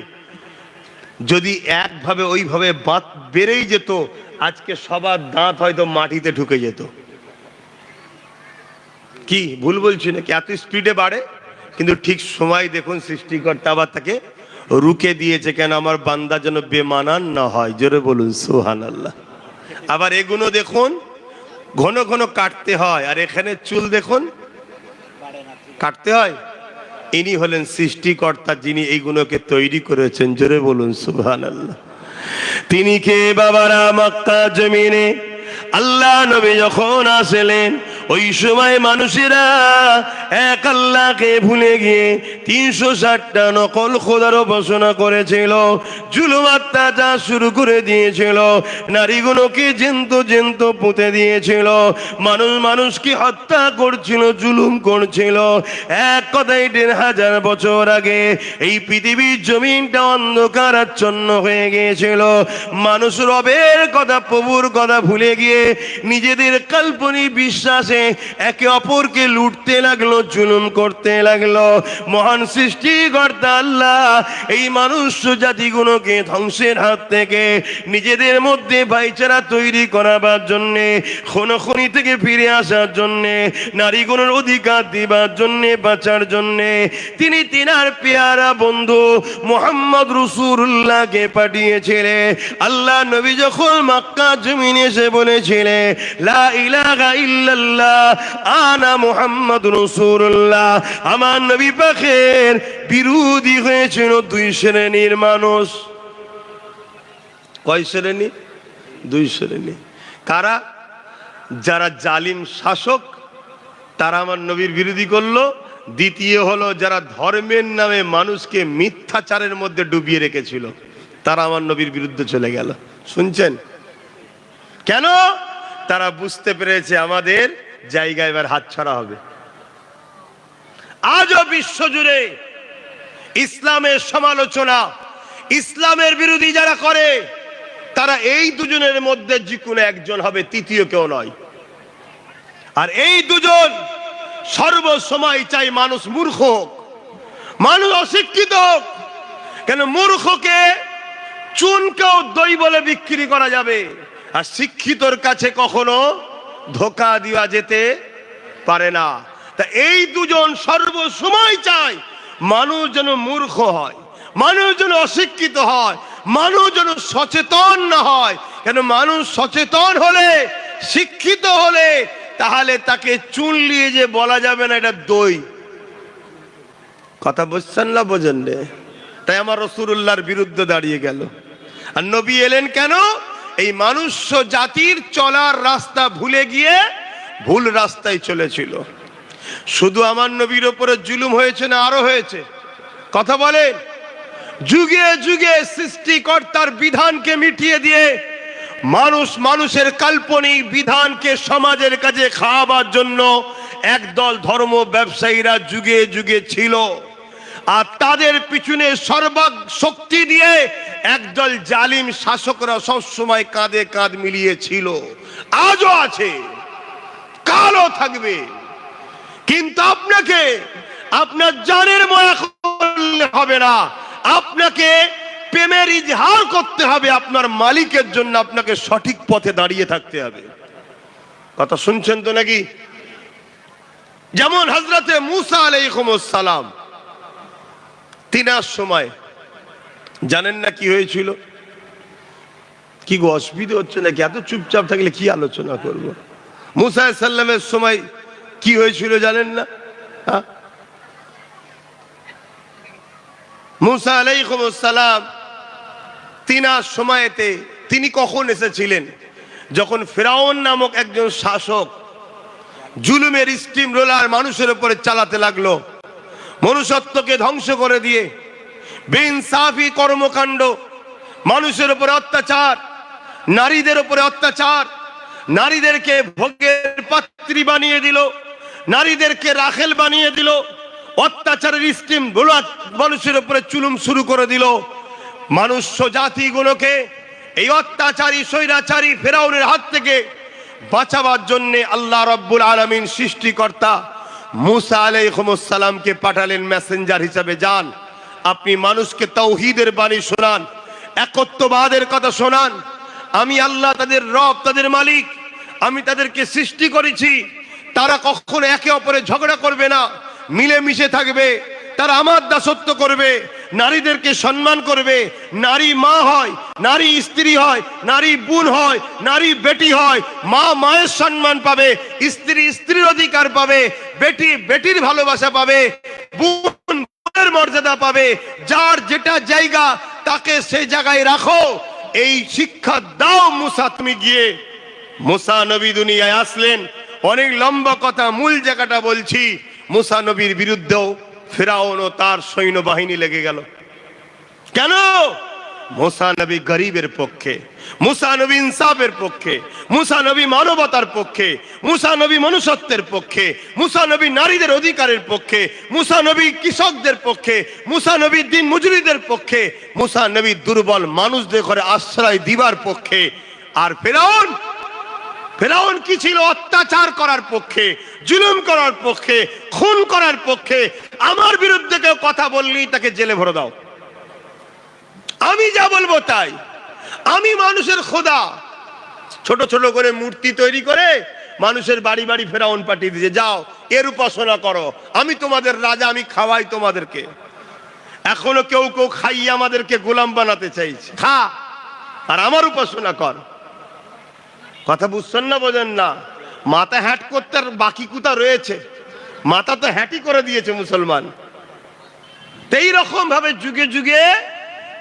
যদি একভাবে ওইভাবে বাত বেড়েই যেত, আজকে সবার দাঁত হয়তো মাটিতে ঢুকে যেত। কি ভুল বলছি নাকি? এত স্পিডে বাড়ে, কিন্তু ঠিক সময় দেখুন সৃষ্টিকর্তা আবার তাকে রুকে দিয়েছে, কেন? আমার বান্দা যেন বেমানান না হয়। জোরে বলুন সুবহানাল্লাহ। আবার এগুলো দেখুন ঘন ঘন কাটতে হয়, আর এখানে চুল দেখুন কাটতে হয়। ইনি হলেন সৃষ্টিকর্তা, যিনি এইগুলোকে তৈরি করেছেন। জোরে বলুন সুবহানাল্লাহ। তিনি কে বাবারা? মক্কা জমিনে আল্লাহ নবী যখন আসলেন, ওই সময় মানুষেরা এক আল্লাহকে ভুলে গিয়ে 360টা নকল খোদার উপাসনা করেছিল, জুলুম অত্যাচার শুরু করে দিয়েছিল, নারীগুলোকে জ্যান্ত জ্যান্ত পুঁতে দিয়েছিল, মানুষ মানুষকে হত্যা করছিল, জুলুম করছিল। এক কথায় 1500 বছর আগে এই পৃথিবীর জমিনটা অন্ধকারাচ্ছন্ন হয়ে গিয়েছিল। মানুষ রবের কথা, প্রভুর কথা ভুলে গিয়ে নিজেদের কাল্পনিক বিশ্বাসে একে অপরকে লুটতে লাগলো, জুলুম করতে লাগলো। মহান সৃষ্টিকর্তা আল্লাহ এই মানুষ জাতিগুলোকে ধ্বংসের হাত থেকে নিজেদের মধ্যে ভাইচারা তৈরি করাবার জন্যে, খুনোখুনি থেকে ফিরে আসার জন্যে, নারীগুলোর অধিকার দিবার জন্যে, বাঁচার জন্যে তিনি তিনার পেয়ারা বন্ধু মুহাম্মদ রাসূলুল্লাহকে পাঠিয়েছিলেন। আল্লাহ নবী যখন মক্কা জমিনে এসে বলেছিলেন লা ইলাহা ইল্লাল্লাহ আনা মুহাম্মাদুর রাসূলুল্লাহ, আমার নবী পাকের বিরোধী হয়েছিল 2 শ্রেণীর মানুষ। কয় শ্রেণী? 2 শ্রেণী। কারা? যারা জালিম শাসক, তারা আমার নবীর বিরোধী করলো। দ্বিতীয় হলো যারা ধর্মের নামে মানুষকে মিথ্যাচারের মধ্যে ডুবিয়ে রেখেছিল, তারা আমার নবীর বিরুদ্ধে চলে গেল। শুনছেন কেন? তারা বুঝতে পেরেছে আমাদের জায়গা এবার হাতছাড়া হবে। আজও বিশ্বজুড়ে ইসলামের সমালোচনা, ইসলামের বিরোধী যারা করে, তারা এই দুজনের মধ্যে যে কোনো একজন হবে, তৃতীয় কেউ নয়। আর এই দুজন সর্বসময় চাই মানুষ মূর্খ হোক, মানুষ অশিক্ষিত হোক। কেন? মূর্খকে চুনকেও দই বলে বিক্রি করা যাবে, আর শিক্ষিতর কাছে কখনো ধোঁকা দেওয়া যেতে পারে না। তা এই দুজন সর্বসময় চায় মানুষ যেন মূর্খ হয়, মানুষ যেন অশিক্ষিত হয়, মানুষ যেন সচেতন না হয়। কেন? মানুষ সচেতন হলে, শিক্ষিত হলে, তাহলে তাকে চুন নিয়ে যে বলা যাবে না এটা দই। কথা বুঝছেন না? বোঝেন রে? তাই আমার রাসূলুল্লাহর বিরুদ্ধে দাঁড়িয়ে গেল। আর নবী এলেন কেন? এই মানুষ জাতির চলার রাস্তা ভুলে গিয়ে ভুল রাস্তায় চলেছিল। শুধু আমার নবীর উপরে জুলুম হয়েছে না আরো হয়েছে? কথা বলেন। যুগে যুগে সৃষ্টিকর্তার বিধানকে মিটিয়ে দিয়ে মানুষ মানুষের কাল্পনিক বিধানকে সমাজের কাছে খাওয়াবার জন্য একদল ধর্ম ব্যবসায়ীরা যুগে যুগে ছিল, আর তাদের পিছনে সর্বশক্তি দিয়ে একদল জালিম শাসকরা সবসময় কাঁধে কাঁধ মিলিয়ে ছিল। আজও আছে, কালও থাকবে। কিন্তু আপনাকে আপনার জানের মায়া করলে হবে না, আপনাকে প্রেমের ইজহার করতে হবে। আপনার মালিকের জন্য আপনাকে সঠিক পথে দাঁড়িয়ে থাকতে হবে। কথা শুনছেন তো নাকি? যেমন হযরতে মুসা আলাইহিস সালাম, তিনার সময় জানেন না কি হয়েছিল? কি গো, অসুবিধা হচ্ছে নাকি? এত চুপচাপ থাকলে কি আলোচনা করব? মুসা আলাইহিস সালামের সময় কি হয়েছিল জানেন না? মুসা আলাইহিস সালাম তিনার সময়তে তিনি কখন এসেছিলেন? যখন ফিরাউন নামক একজন শাসক জুলুমের স্টিম রোলার মানুষের উপরে চালাতে লাগলো, মনুষ্যত্বকে ধ্বংস করে দিয়ে বেইনসাফি কর্মকাণ্ড, মানুষের উপরে অত্যাচার, নারীদের উপরে অত্যাচার, নারীদেরকে ভোগের পাত্রী বানিয়ে দিল, নারীদেরকে রাখেল বানিয়ে দিল, অত্যাচারের স্টিম রোলার মানুষের উপরে চুলুম শুরু করে দিল। মনুষ্য জাতিগুলোকে এই অত্যাচারী স্বৈরাচারী ফেরাউনের হাত থেকে বাঁচাবার জন্য আল্লাহ রাব্বুল আলামিন সৃষ্টিকর্তা মুসা আলাইহিস সালামকে পাঠালেন মেসেঞ্জার হিসাবে। যান, আপনি মানুষকে তাওহীদের বাণী শোনান, একত্ববাদের কথা শোনান। আমি আল্লাহ তাদের রব, তাদের মালিক, আমি তাদেরকে সৃষ্টি করেছি। তারা কখনো একে অপরে ঝগড়া করবে না, মিলেমিশে থাকবে। তারা আমার দাসত্ব করবে, নারীদেরকে সম্মান করবে। নারী মা হয়, নারী স্ত্রী হয়, নারী বোন হয়, নারী বেটি হয়। মা মায়ের সম্মান পাবে, স্ত্রী স্ত্রীর অধিকার পাবে, বেটি বেটির ভালোবাসা পাবে, বোন বোনের মর্যাদা পাবে। যার যেটা জায়গা তাকে সেই জায়গায় রাখো। এই শিক্ষা দাও মুসা। তুমি গিয়ে, মুসা নবী দুনিয়ায় আসলেন। অনেক লম্বা কথা, মূল জায়গাটা বলছি। মুসা নবীর বিরুদ্ধেও ফিরাউন ও তার সৈন্যবাহিনী লেগে গেল। কেন? মুসা নবী গরিবের পক্ষে, মুসা নবী ইনসাফের পক্ষে, মুসা নবী মানবতার পক্ষে, মুসা নবী মনুষ্যত্বের পক্ষে, মুসা নবী নারীদের অধিকারের পক্ষে, মুসা নবী কৃষকদের পক্ষে, মুসা নবী দিন মজুরিদের পক্ষে, মুসা নবী দুর্বল মানুষদের ঘরে আশ্রয় দিবার পক্ষে। আর ফিরাউন, ফিরাউন কি ছিল? অত্যাচার করার পক্ষে, জুলুম করার পক্ষে, খুন করার পক্ষে। আমার বিরুদ্ধে কেউ কথা বললেই তাকে জেলে ভরে দাও, আমি যা বলবো তাই। আমি মানুষের খোদা। ছোট ছোট করে মূর্তি তৈরি করে মানুষের বাড়ি বাড়ি ফেরাউন পাঠিয়ে দিয়েছে, যাও এর উপাসনা করো, আমি তোমাদের রাজা, আমি খাওয়াই তোমাদেরকে। এখনো কেউ কেউ খাইয়ে আমাদেরকে গোলাম বানাতে চাইছে, খা আর আমার উপাসনা কর। কথা বুঝছেন না, বোঝেন না? মাথা হ্যাট করতে আর বাকি কোথা রয়েছে? মাথা তো হ্যাটি করে দিয়েছে মুসলমান। এই রকম ভাবে যুগে যুগে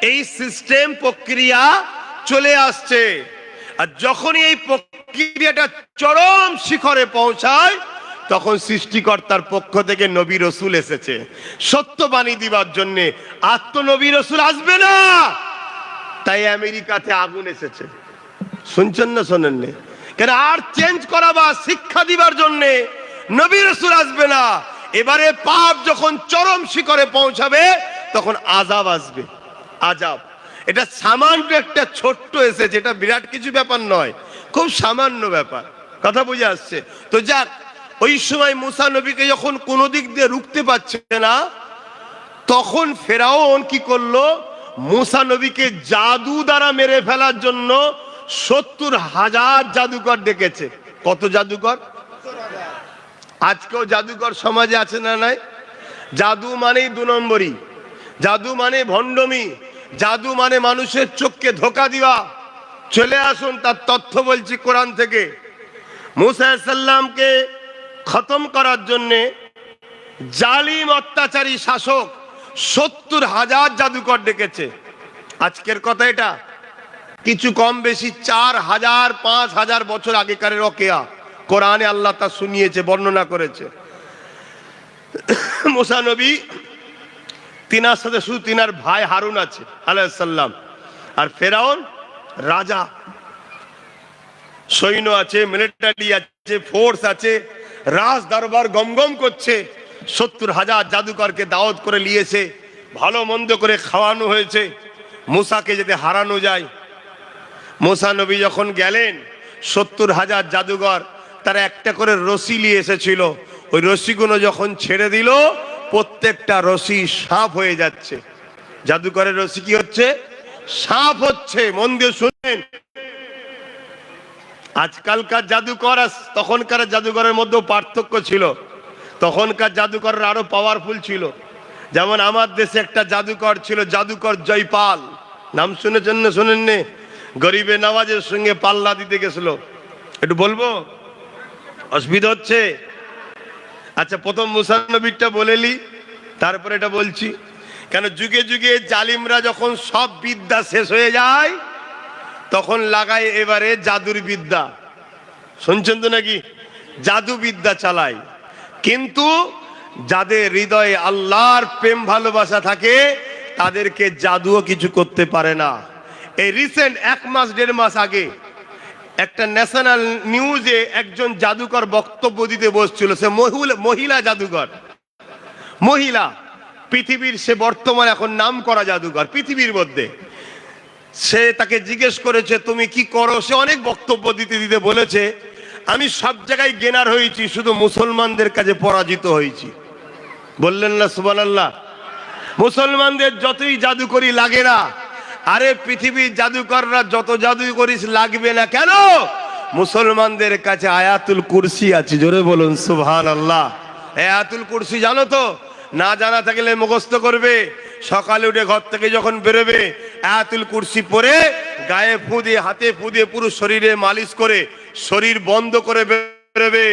এই সিস্টেম প্রক্রিয়া চলে আসছে। আর যখনই এই প্রক্রিয়াটা চরম শিখরে পৌঁছায়, তখন সৃষ্টিকর্তার পক্ষ থেকে নবী রসুল এসেছে সত্যবাণী দিবার জন্য। আর তো নবী রসুল আসবে না, তাই আমেরিকাতে আগুন এসেছে। শুনছেন না শোনেননি? কেন? আর চেঞ্জ করা বা শিক্ষা দিবার জন্য নবী রসুল আসবে না। এবারে পাপ যখন চরম শিখরে পৌঁছাবে, তখন আযাব আসবে। আযাব এটা সামান্য একটা ছোট্ট এসেছে, এটা বিরাট কিছু ব্যাপার নয়, খুব সামান্য ব্যাপার। কথা বুঝে আসছে তো? যাক, ওই সময় মুসা নবীকে যখন কোনো দিক দিয়ে রুখতে পারছে না, তখন ফেরাউন কি করলো? মুসা নবীকে জাদু দ্বারা মেরে ফেলার জন্য 70,000 জাদুকর ডেকেছে। কত জাদুকর? আজকেও জাদুকর সমাজে আছে না নাই? জাদু মানেই 2 নম্বরই, জাদু মানে ভণ্ডমি, জাদু মানে মানুষের চোখকে ধোকা দিবা। চলে আসুন, তার তথ্য বলছি কোরআন থেকে। মুসা আলাইহিস সালামকে খতম করার জন্য জালিম অত্যাচারী শাসক 70,000 জাদুকর ডেকেছে। আজকের কথা এটা, কিছু কম বেশি 4,000 5,000 বছর আগেকার ওয়াকিয়া। কোরআনে আল্লাহ তা শুনিয়েছে, বর্ণনা করেছে। মুসা নবী, তিনার সাথে শুধু তিনার ভাই হারুন আছে আলাইহিস সালাম, আর ফেরাউন রাজা, সৈন্য আছে, মিলিটারি আছে, ফোর্স আছে, রাজ দরবার গমগম করছে। 70,000 জাদুকরকে দাওয়াত করে নিয়েছে, ভালো মন্দ করে খাওয়ানো হয়েছে মুসাকে যাতে হারানো যায়। মুসা নবী যখন গেলেন, 70,000 জাদুকর তারা একটা করে রশি নিয়ে এসেছিল। ওই রশিগুলো যখন ছেড়ে দিল, প্রত্যেকটা রশি সাপ হয়ে যাচ্ছে। জাদুকরের রশি কি হচ্ছে? সাপ হচ্ছে। মন দিয়ে শুনেন, আজকালকার জাদুকর আর তখনকার জাদুকরের মধ্যে পার্থক্য ছিল। তখনকার জাদুকররা আরো পাওয়ারফুল ছিল। যেমন আমার দেশে একটা জাদুকর ছিল, জাদুকর জয়পাল, নাম শুনেছেন না শোনেননি? গরিবে নওয়াজের সঙ্গে পাল্লা দিতে গেছিল। একটু বলবো? অসুবিধা হচ্ছে? আচ্ছা, প্রথম মুসা নবীরটা বলেলি, তারপরে এটা বলছি। কেন যুগে যুগে জালিমরা যখন সব বিদ্যা শেষ হয়ে যায় তখন লাগায় এবারে জাদুর বিদ্যা। শুনছেন তো নাকি? জাদু বিদ্যা চালায়। কিন্তু যাদের হৃদয়ে আল্লাহর প্রেম ভালোবাসা থাকে তাদেরকে জাদুও কিছু করতে পারে না। এই রিসেন্ট 1 মাস 1.5 মাস আগে একটা ন্যাশনাল নিউজে একজন জাদুকর বক্তব্য দিতে বসছিল। সে মহিলা জাদুকর, মহিলা, পৃথিবীর সে বর্তমান এখন নাম করা জাদুকর পৃথিবীর মধ্যে। সে তাকে জিজ্ঞেস করেছে তুমি কি করো। সে অনেক বক্তব্য দিতে দিতে বলেছে আমি সব জায়গায় গেনার হয়েছি, শুধু মুসলমানদের কাছে পরাজিত হয়েছি। বললেন না সুবহানাল্লাহ? মুসলমানদের যতই জাদু করি লাগে না। আরে পৃথিবীর জাদুকররা যত জাদু করিস লাগবে না কেন? মুসলমানদের কাছে আয়াতুল কুরসি আছে। জোরে বলুন সুবহানাল্লাহ। আয়াতুল কুরসি জানো তো? না জানা থাকলে মুখস্থ করবে। সকালে উঠে ঘর থেকে যখন বেরোবে আয়াতুল কুরসি পড়ে গায়ে ফু দিয়ে হাতে ফু দিয়ে পুরো শরীরে মালিশ করে শরীর বন্ধ করে বেরোবে।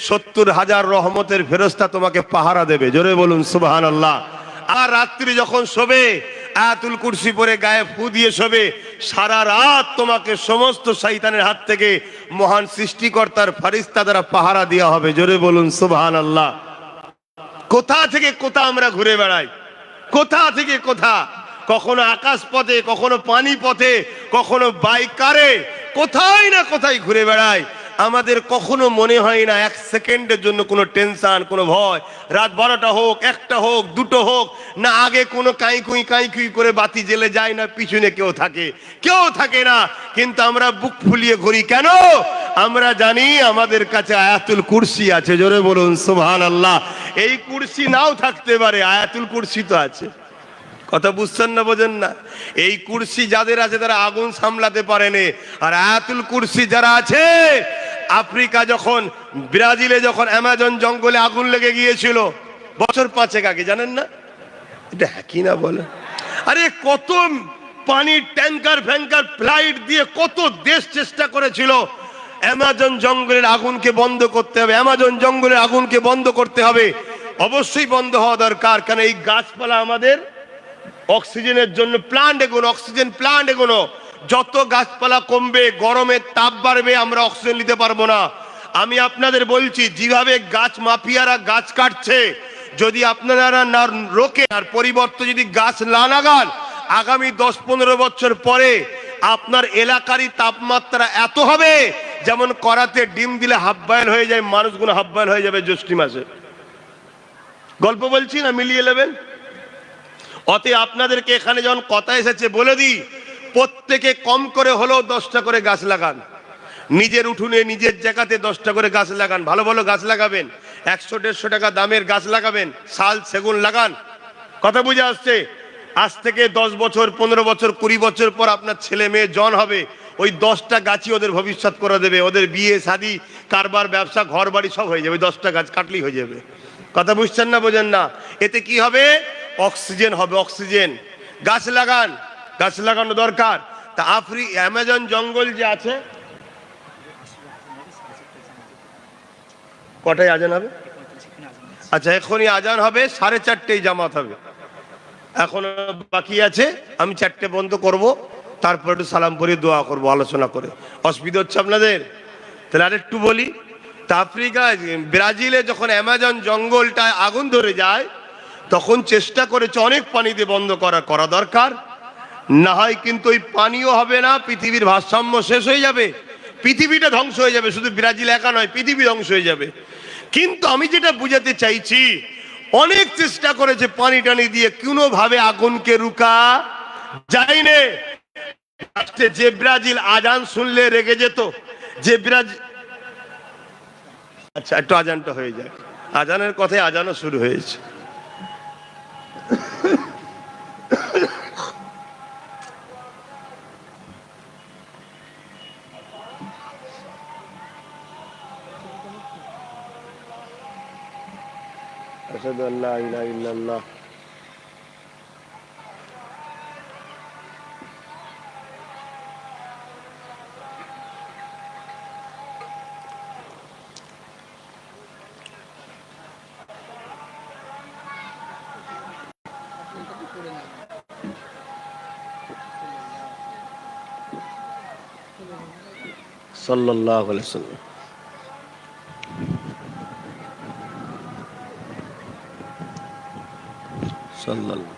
70,000 রহমতের ফেরেশতা তোমাকে পাহারা দেবে। জোরে বলুন সুবহানাল্লাহ। আর রাত্রি যখন শোবে আয়াতুল কুরসি পড়ে গায়ে ফু দিয়ে শোবে। সারা রাত তোমাকে সমস্ত শয়তানের হাত থেকে মহান সৃষ্টিকর্তার ফেরেশতা দ্বারা পাহারা দেওয়া হবে। জোরে বলুন সুবহানাল্লাহ। কোথা থেকে কোথা আমরা ঘুরে বেড়াই, কোথা থেকে কোথা, কখনো আকাশ পথে, কখনো পানি পথে, কখনো বাইকারে, কোথায় না কোথায় ঘুরে বেড়াই। আমাদের কখনো মনে হয় না 1 সেকেন্ডের জন্য কোনো টেনশন, কোনো ভয়। রাত 12টা হোক, 1টা হোক, 2টো হোক না, আগে কোনো কাঁই করে বাতি জ্বেলে যায় না, পিছনে কেউ থাকে, কেউ থাকে না। কিন্তু আমরা বুক ফুলিয়ে ঘুরি কেন? আমরা জানি আমাদের কাছে আয়াতুল কুরসি আছে। জোরে বলুন সুবহানাল্লাহ। এই কুরসি নাও থাকতে পারে, আয়াতুল কুরসি তো আছে। কথা বুঝছেন না, বোঝেন না? এই কুরসি যাদের আছে তারা আগুন সামলাতে পারেনি। আর আয়াতুল কুরসি যারা আছে, আফ্রিকা যখন, ব্রাজিলে যখন অ্যামাজন জঙ্গলে আগুন লেগে গিয়েছিল বছর 5 আগে, জানেন না? এটা কি না বলে? আরে কত পানির ট্যাঙ্কার ফ্যাঙ্কার ফ্লাইট দিয়ে কত দেশ চেষ্টা করেছিল অ্যামাজন জঙ্গলের আগুনকে বন্ধ করতে হবে, অ্যামাজন জঙ্গলের আগুনকে বন্ধ করতে হবে। অবশ্যই বন্ধ হওয়া দরকার, কারণ এই গাছপালা আমাদের অক্সিজেনের জন্য প্লান্ট এগোনো, অক্সিজেন প্লান্ট এগোনো। যত গাছপালা কমবে গরমের তাপ বাড়বে, আমরা অক্সিজেন নিতে পারবো না। আমি আপনাদের বলছি যেভাবে গাছ মাফিয়ারা গাছ কাটছে, যদি আপনারা না রোকে আর পরিবর্তে যদি গাছ না লাগান, আগামী 10-15 বছর পরে আপনার এলাকারই তাপমাত্রা এত হবে যেমন করাতে ডিম দিলে হাফ বয়েল হয়ে যায়, মানুষগুলো হাফ বয়েল হয়ে যাবে জ্যৈষ্ঠ মাসে। গল্প বলছি না, মিলিয়ে নেবেন। অতএব আপনাদেরকে এখানে যখন কথা এসেছে বলে দিই, প্রত্যেকে কম করে হলেও 10টা করে গাছ লাগান। নিজের উঠোনে নিজের জায়গাতে 10টা করে গাছ লাগান। ভালো ভালো গাছ লাগাবেন, 100-150 টাকা দামের গাছ লাগাবেন, শাল সেগুন লাগান। কথা বুঝে আসছে? আজ থেকে 10 বছর, 15 বছর, 20 বছর পর আপনার ছেলে মেয়ে জন হবে, ওই 10টা গাছই ওদের ভবিষ্যৎ করে দেবে। ওদের বিয়ে শাদী, কারবার, ব্যবসা, ঘর বাড়ি সব হয়ে যাবে, 10টা গাছ কাটলেই হয়ে যাবে। কথা বুঝছেন না, বোঝেন না? এতে কি হবে? অক্সিজেন হবে, অক্সিজেন। গাছ লাগান, গাছ লাগানো দরকার। তা অ্যামাজন জঙ্গল যে আছে, কটায় আজান হবে? আচ্ছা, এখনই আজান হবে, 4:30টায় জামাত হবে। এখন বাকি আছে, আমি 4টে বন্ধ করব, তারপর একটু সালাম পড়ে দোয়া করব আলোচনা করে। অসুবিধা হচ্ছে আপনাদের? তাহলে আরেকটু বলি। তা আফ্রিকা, ব্রাজিলে যখন অ্যামাজন জঙ্গলটায় আগুন ধরে যায় তখন চেষ্টা করেছে অনেক পানি দিয়ে বন্ধ করা দরকার। না হয় কিন্তু ওই পানিও হবে না, পৃথিবীর ভারসাম্য শেষ হয়ে যাবে, পৃথিবীটা ধ্বংস হয়ে যাবে। শুধু ব্রাজিল একা নয়, পৃথিবী ধ্বংস হয়ে যাবে। কিন্তু আমি যেটা বুঝাতে চাইছি, অনেক চেষ্টা করেছে পানি টানি দিয়ে, কোনোভাবে আগুনকে রুকা যায়নি। যে ব্রাজিল আজান শুনলে রেগে যেত, যে ব্রাজিল, আচ্ছা একটু আজানটা হয়ে যায়, আজানের কথায় আজানও শুরু হয়েছে। আশহাদু আল্লা ইলাহা ইল্লাল্লাহ। সাল্লাল্লাহু আলাইহি ওয়াসাল্লাম। সাল্লাল্লাহু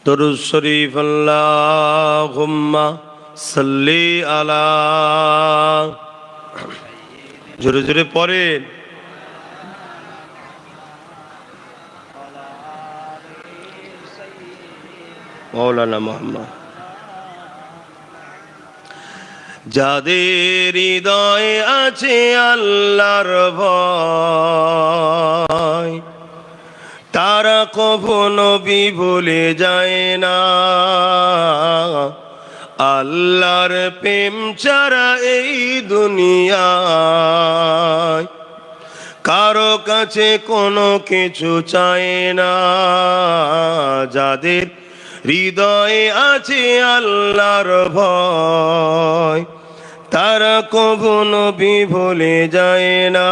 দরুদ শরীফ আল্লাহুম্মা সাল্লি আলা, জোরে জোরে পড়েন। মাওলানা মুহাম্মদ। যাদের হৃদয়ে আছে আল্লাহর ভয়, তারা কখনো ভুলে যায় না। আল্লাহর প্রেম ছাড়া এই দুনিয়ায় কারো কাছে কোনো কিছু চায় না। যাদের হৃদয়ে আছে আল্লাহর ভয়, তারা কখনো ভুলে যায় না।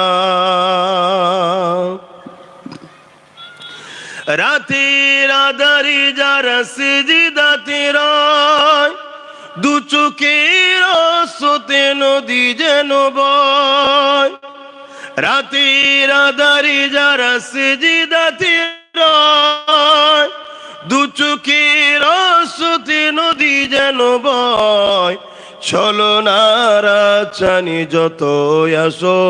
রাতের আধারে যারা সিজদাতে রয়, দু চোখের স্রোতে নদী যেন বয়। রাতের আধারে যারা সিজদাতে রয়, দু চোখের স্রোতে নদী যেন বয়। ছলনারা চানি যত আসো,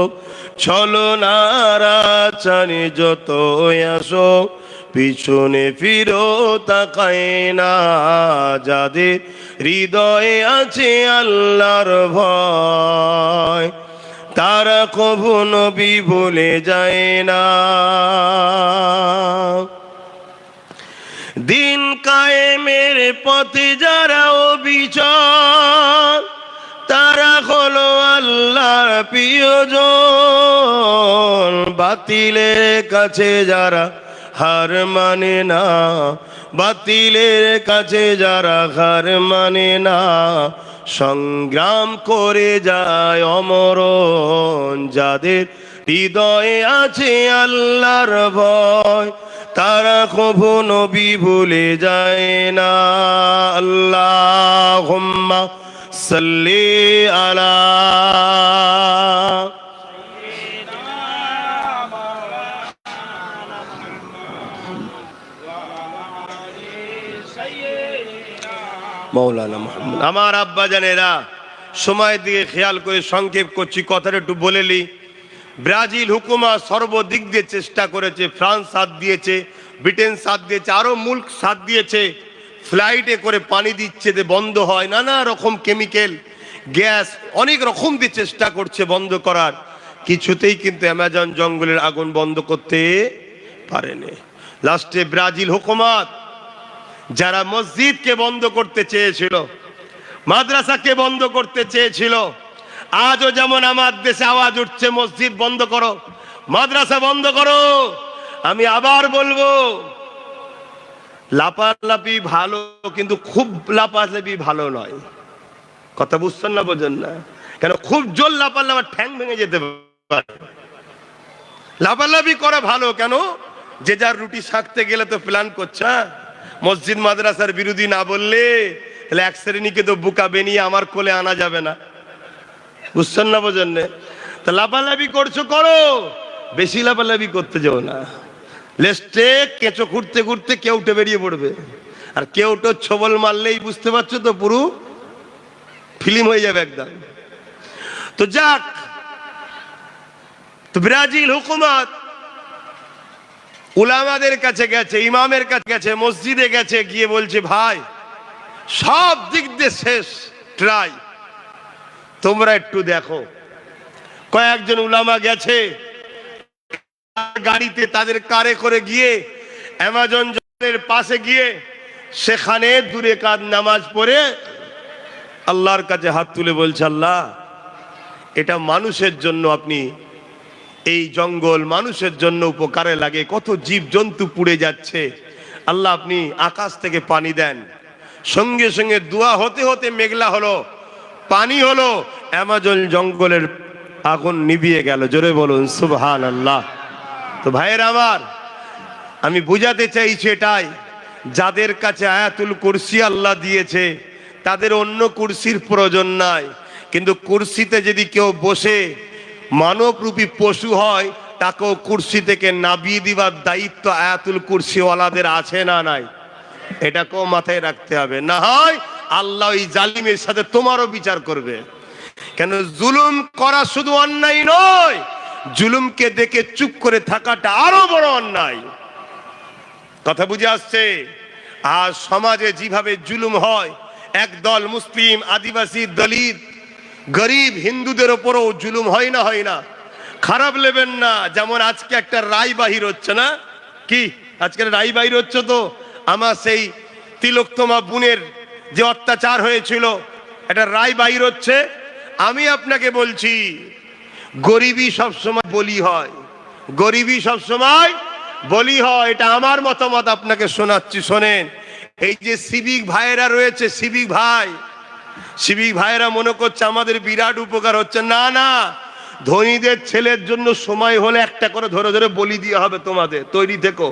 ছলনারা চানি যত আসো, পিছনে ফিরো তাকায় না। যাদের হৃদয়ে আছে আল্লাহর ভয়, তারা কখনো ভুলে যায় না। দিন কায়েমের পথে যারা অবিচল, তারা হলো আল্লাহর প্রিয়জন। বাতিলের কাছে যারা হার মানে না, বাতিলের কাছে যারা হার মানে না, সংগ্রাম করে যায় অমরণ। যাদের হৃদয়ে আছে আল্লাহর ভয়, তারা কখনো ভুলে যায় না। আল্লাহুম্মা সাল্লি আলা, মাওলানা মুহাম্মদ। আমার আব্বা জানেরা, সময় দিয়ে খেয়াল করে সংক্ষেপ করছি, কথাটা একটু বলেলি। ব্রাজিল হুকুমা সর্বদিক দিয়ে চেষ্টা করেছে, ফ্রান্স সাথ দিয়েছে, ব্রিটেন সাথ দিয়েছে, আরো মুল্ক সাথ দিয়েছে। ফ্লাইটে করে পানি দিচ্ছে যে বন্ধ হয়, নানা রকম কেমিক্যাল গ্যাস অনেক রকম দিয়ে চেষ্টা করছে বন্ধ করার, কিছুতেই কিন্তু অ্যামাজন জঙ্গলের আগুন বন্ধ করতে পারেনি। লাস্টে ব্রাজিল হুকুমত যারা মসজিদকে বন্ধ করতে চেয়েছিল, মাদ্রাসাকে বন্ধ করতে চেয়েছিল, আজও যেমন আমার দেশে আওয়াজ উঠছে মসজিদ বন্ধ করো, মাদ্রাসা বন্ধ করো। আমি আবার বলবো, লাপালাপি ভালো, কিন্তু খুব লাপালাপি ভালো নয়। কথা বুঝছেন না, বোঝেন না? কেন খুব জোর লাপালে আমার ঠ্যাং ভেঙে যেতে পারে। লাপালাপি করা ভালো কেন? যে যার রুটি শাকতে গেলে তো প্ল্যান করছে। মসজিদ মাদ্রাসার বিরোধী না বললে তাহলে এক শ্রেণীকে তো বুকা বেনিয়ে আমার কোলে আনা যাবে না। বুঝছেন না, বোঝেন না? তা লাপালাপি করছো করো, বেশি লাপালাপি করতে যাও না। লেস্টে কেঁচো ঘুরতে ঘুরতে কেউটে বেরিয়ে পড়বে, আর কেউটো ছবল মারলেই বুঝতে পারছো তো পুরো ফিল্ম হয়ে যাবে একদম। তো যাক, তো ব্রাজিল হুকুমত উলামাদের কাছে গেছে, ইমামের কাছে গেছে, মসজিদে গেছে, গিয়ে বলছে ভাই সব দিক দিয়ে শেষ ট্রাই, তোমরা একটু দেখো। কয়েকজন উলামা গেছে গাড়িতে, তাদের কারে করে গিয়ে অ্যামাজন জলের পাশে গিয়ে সেখানে দূরে কাজ নামাজ পড়ে আল্লাহর কাছে হাত তুলে বলছে, আল্লাহ এটা মানুষের জন্য, আপনি এই জঙ্গল মানুষের জন্য উপকারে লাগে, কত জীব জন্তু পুড়ে যাচ্ছে, আল্লাহ আপনি আকাশ থেকে পানি দেন। সঙ্গে সঙ্গে দোয়া হতে হতে মেঘলা হলো, পানি হলো, অ্যামাজন জঙ্গলের আগুন নিভিয়ে গেল। জোরে বলুন সুবহানাল্লাহ। তো ভাইয়ের আমার, আমি বুঝাতে চাইছি এটাই, যাদের কাছে আয়াতুল কুরসি আল্লাহ দিয়েছে তাদের অন্য কুরসির প্রয়োজন নাই, কিন্তু কুরসিতে যদি কেউ বসে মানবরূপী পশু হয়, তাকেও কুরসি থেকে নাবিয়ে দিবার দায়িত্ব আয়াতুল কুরসিওয়ালাদের আছে না নাই? এটাকেও মাথায় রাখতে হবে, না হয় আল্লাহ ওই জালিমের সাথে তোমারও বিচার করবে। কেন জুলুম করা শুধু অন্যায় নয়, জুলুমকে দেখে চুপ করে থাকাটা আরো বড় অন্যায়। কথা বুঝে আসছে? আর সমাজে যেভাবে জুলুম হয়, একদল মুসলিম, আদিবাসী, দলিত, গরিব হিন্দুদের ওপরও জুলুম হয় না? হয় না? খারাপ নেবেন না। যেমন আজকে একটা রায় বাহির হচ্ছে না, কি আজকের রায় বাহির হচ্ছে, তো আমার সেই তিলোত্তমা বোনের যে অত্যাচার হয়েছিল, একটা রায় বাহির হচ্ছে। আমি আপনাকে বলছি, গরিবই সবসময় বলি হয়, গরিবই সবসময় বলি হয়। এটা আমার মতামত আপনাকে শোনাচ্ছি, শোনেন। এই যে সিভিক ভাইয়েরা রয়েছে, সিভিক ভাইয়েরা মনে করছে আমাদের বিরাট উপকার হচ্ছে। না না, ধনীদের ছেলের জন্য সময় হলে একটা করে ধরে ধরে বলি দিয়ে হবে, তোমাদের তৈরি থেকো।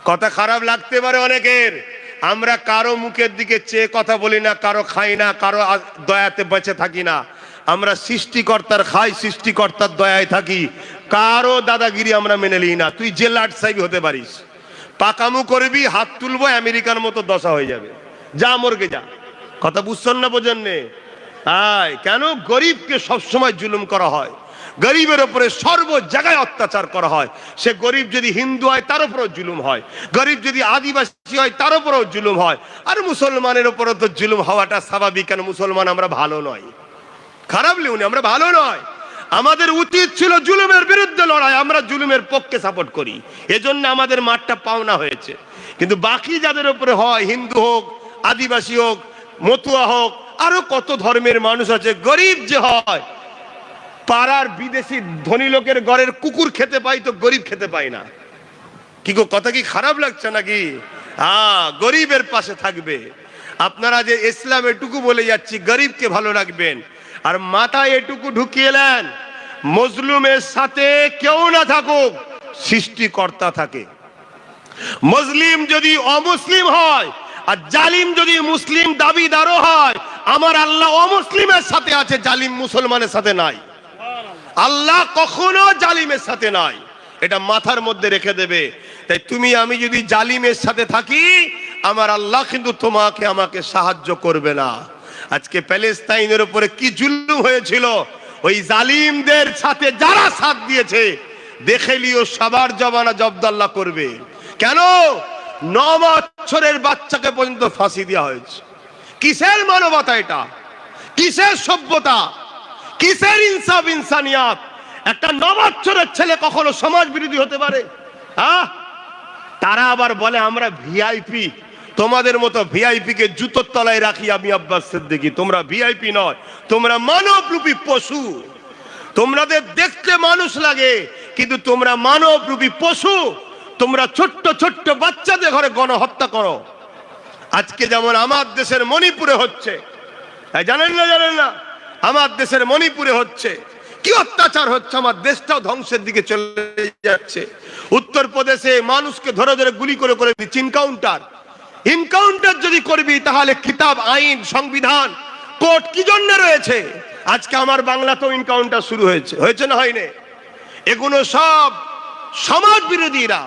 কথা খারাপ লাগতে পারে অনেকের, আমরা কারো মুখের দিকে চেয়ে কথা বলি না, কারো খাই না, কারো দয়াতে বেঁচে থাকি না। আমরা সৃষ্টিকর্তার খাই, সৃষ্টিকর্তার দয়ায় থাকি, কারো দাদাগিরি আমরা মেনে নিই না। তুই যে লাট সাহেব হতে পারিস, পাকামু করবি, হাত তুলবো, আমেরিকার মতো দশা হয়ে যাবে, যা মর্গে যা। কথা বুঝছেন না? বোঝেননি? কেন গরিবকে সবসময় জুলুম করা হয়, গরিবের উপরে সর্ব জায়গায় অত্যাচার করা হয়। সে গরিব যদি হিন্দু হয় তার উপরেও জুলুম হয়, গরিব যদি আদিবাসী হয় তার উপরেও জুলুম হয়। আর মুসলমানের উপরে তো জুলুম হওয়াটা স্বাভাবিক। কেন মুসলমান আমরা ভালো নয়, খারাপ লিউনি, আমরা ভালো নয়। আমাদের উচিত ছিল জুলুমের বিরুদ্ধে লড়াই, আমরা জুলুমের পক্ষে সাপোর্ট করি, এজন্য আমাদের মাঠটা পাওনা হয়েছে। কিন্তু বাকি যাদের উপরে হয়, হিন্দু হোক, আদিবাসী হোক, মতুয়া হোক, আরো কত ধর্মের মানুষ আছে, গরিব যে হয়, পাড়ার বিদেশি ধনী লোকের ঘরের কুকুর খেতে পাই তো গরিব খেতে পাই না। কি গো, কথা কি খারাপ লাগছে নাকি? গরিবের পাশে থাকবে। আপনারা যে ইসলাম এটুকু বলে যাচ্ছি, গরিবকে ভালো রাখবেন, আর মাথায় এটুকু ঢুকিয়ে নেন, মজলুমের সাথে কেউ না থাকুক, সৃষ্টিকর্তা থাকে। মুসলিম যদি অমুসলিম হয় আর জালিম যদি মুসলিম দাবিদারও হয়, আমার আল্লাহ অমুসলিমের সাথে আছে, জালিম মুসলমানের সাথে নাই। আল্লাহ কখনো জালিমের সাথে নাই, এটা মাথার মধ্যে রেখে দেবে। তাই তুমি আমি যদি জালিমের সাথে থাকি, আমার আল্লাহ কিন্তু তোমাকে আমাকে সাহায্য করবে না। আজকে প্যালেস্তাইনের উপরে কি জুলুম হয়েছিল, ওই জালিমদের সাথে যারা সাথ দিয়েছে, দেখে লিও সবার জবানা জব্দাল্লাহ করবে। কেন? 9 বছরের বাচ্চাকে পর্যন্ত ফাঁসি দেওয়া হয়েছে। কিসের মানবতা এটা? কিসের সভ্যতা? কিসের ইনসাফ, ইনসানিয়াত? একটা 9 বছরের ছেলে কখনো সমাজ বিরোধী হতে পারে? তারা আবার বলে আমরা ভিআইপি, তোমাদের মতো ভিআইপি কে জুতোর তলায় রাখি আমি আব্বাস সিদ্দিকী। তোমরা ভিআইপি নয়, তোমরা মানবরূপী পশু। তোমাদের দেখতে মানুষ লাগে, কিন্তু তোমরা মানবরূপী পশু। তোমরা ছোট্ট ছোট্ট বাচ্চাদের ঘরে গণহত্যা করো। আজকে যেমন আমার দেশের মণিপুরে হচ্ছে, জানেন না? আমার দেশের মণিপুরে হচ্ছে কি অত্যাচার হচ্ছে, আমার দেশটাও ধ্বংসের দিকে চলে যাচ্ছে। উত্তরপ্রদেশে মানুষকে ধরে ধরে গুলি করে করে দিচ্ছে। ইনকাউন্টার যদি করবি, তাহলে কিতাব, আইন, সংবিধান, কোর্ট কি জন্য রয়েছে? আজকে আমার বাংলাতেও ইনকাউন্টার শুরু হয়েছে না হয়নি? এগুলো সব সমাজ বিরোধীরা,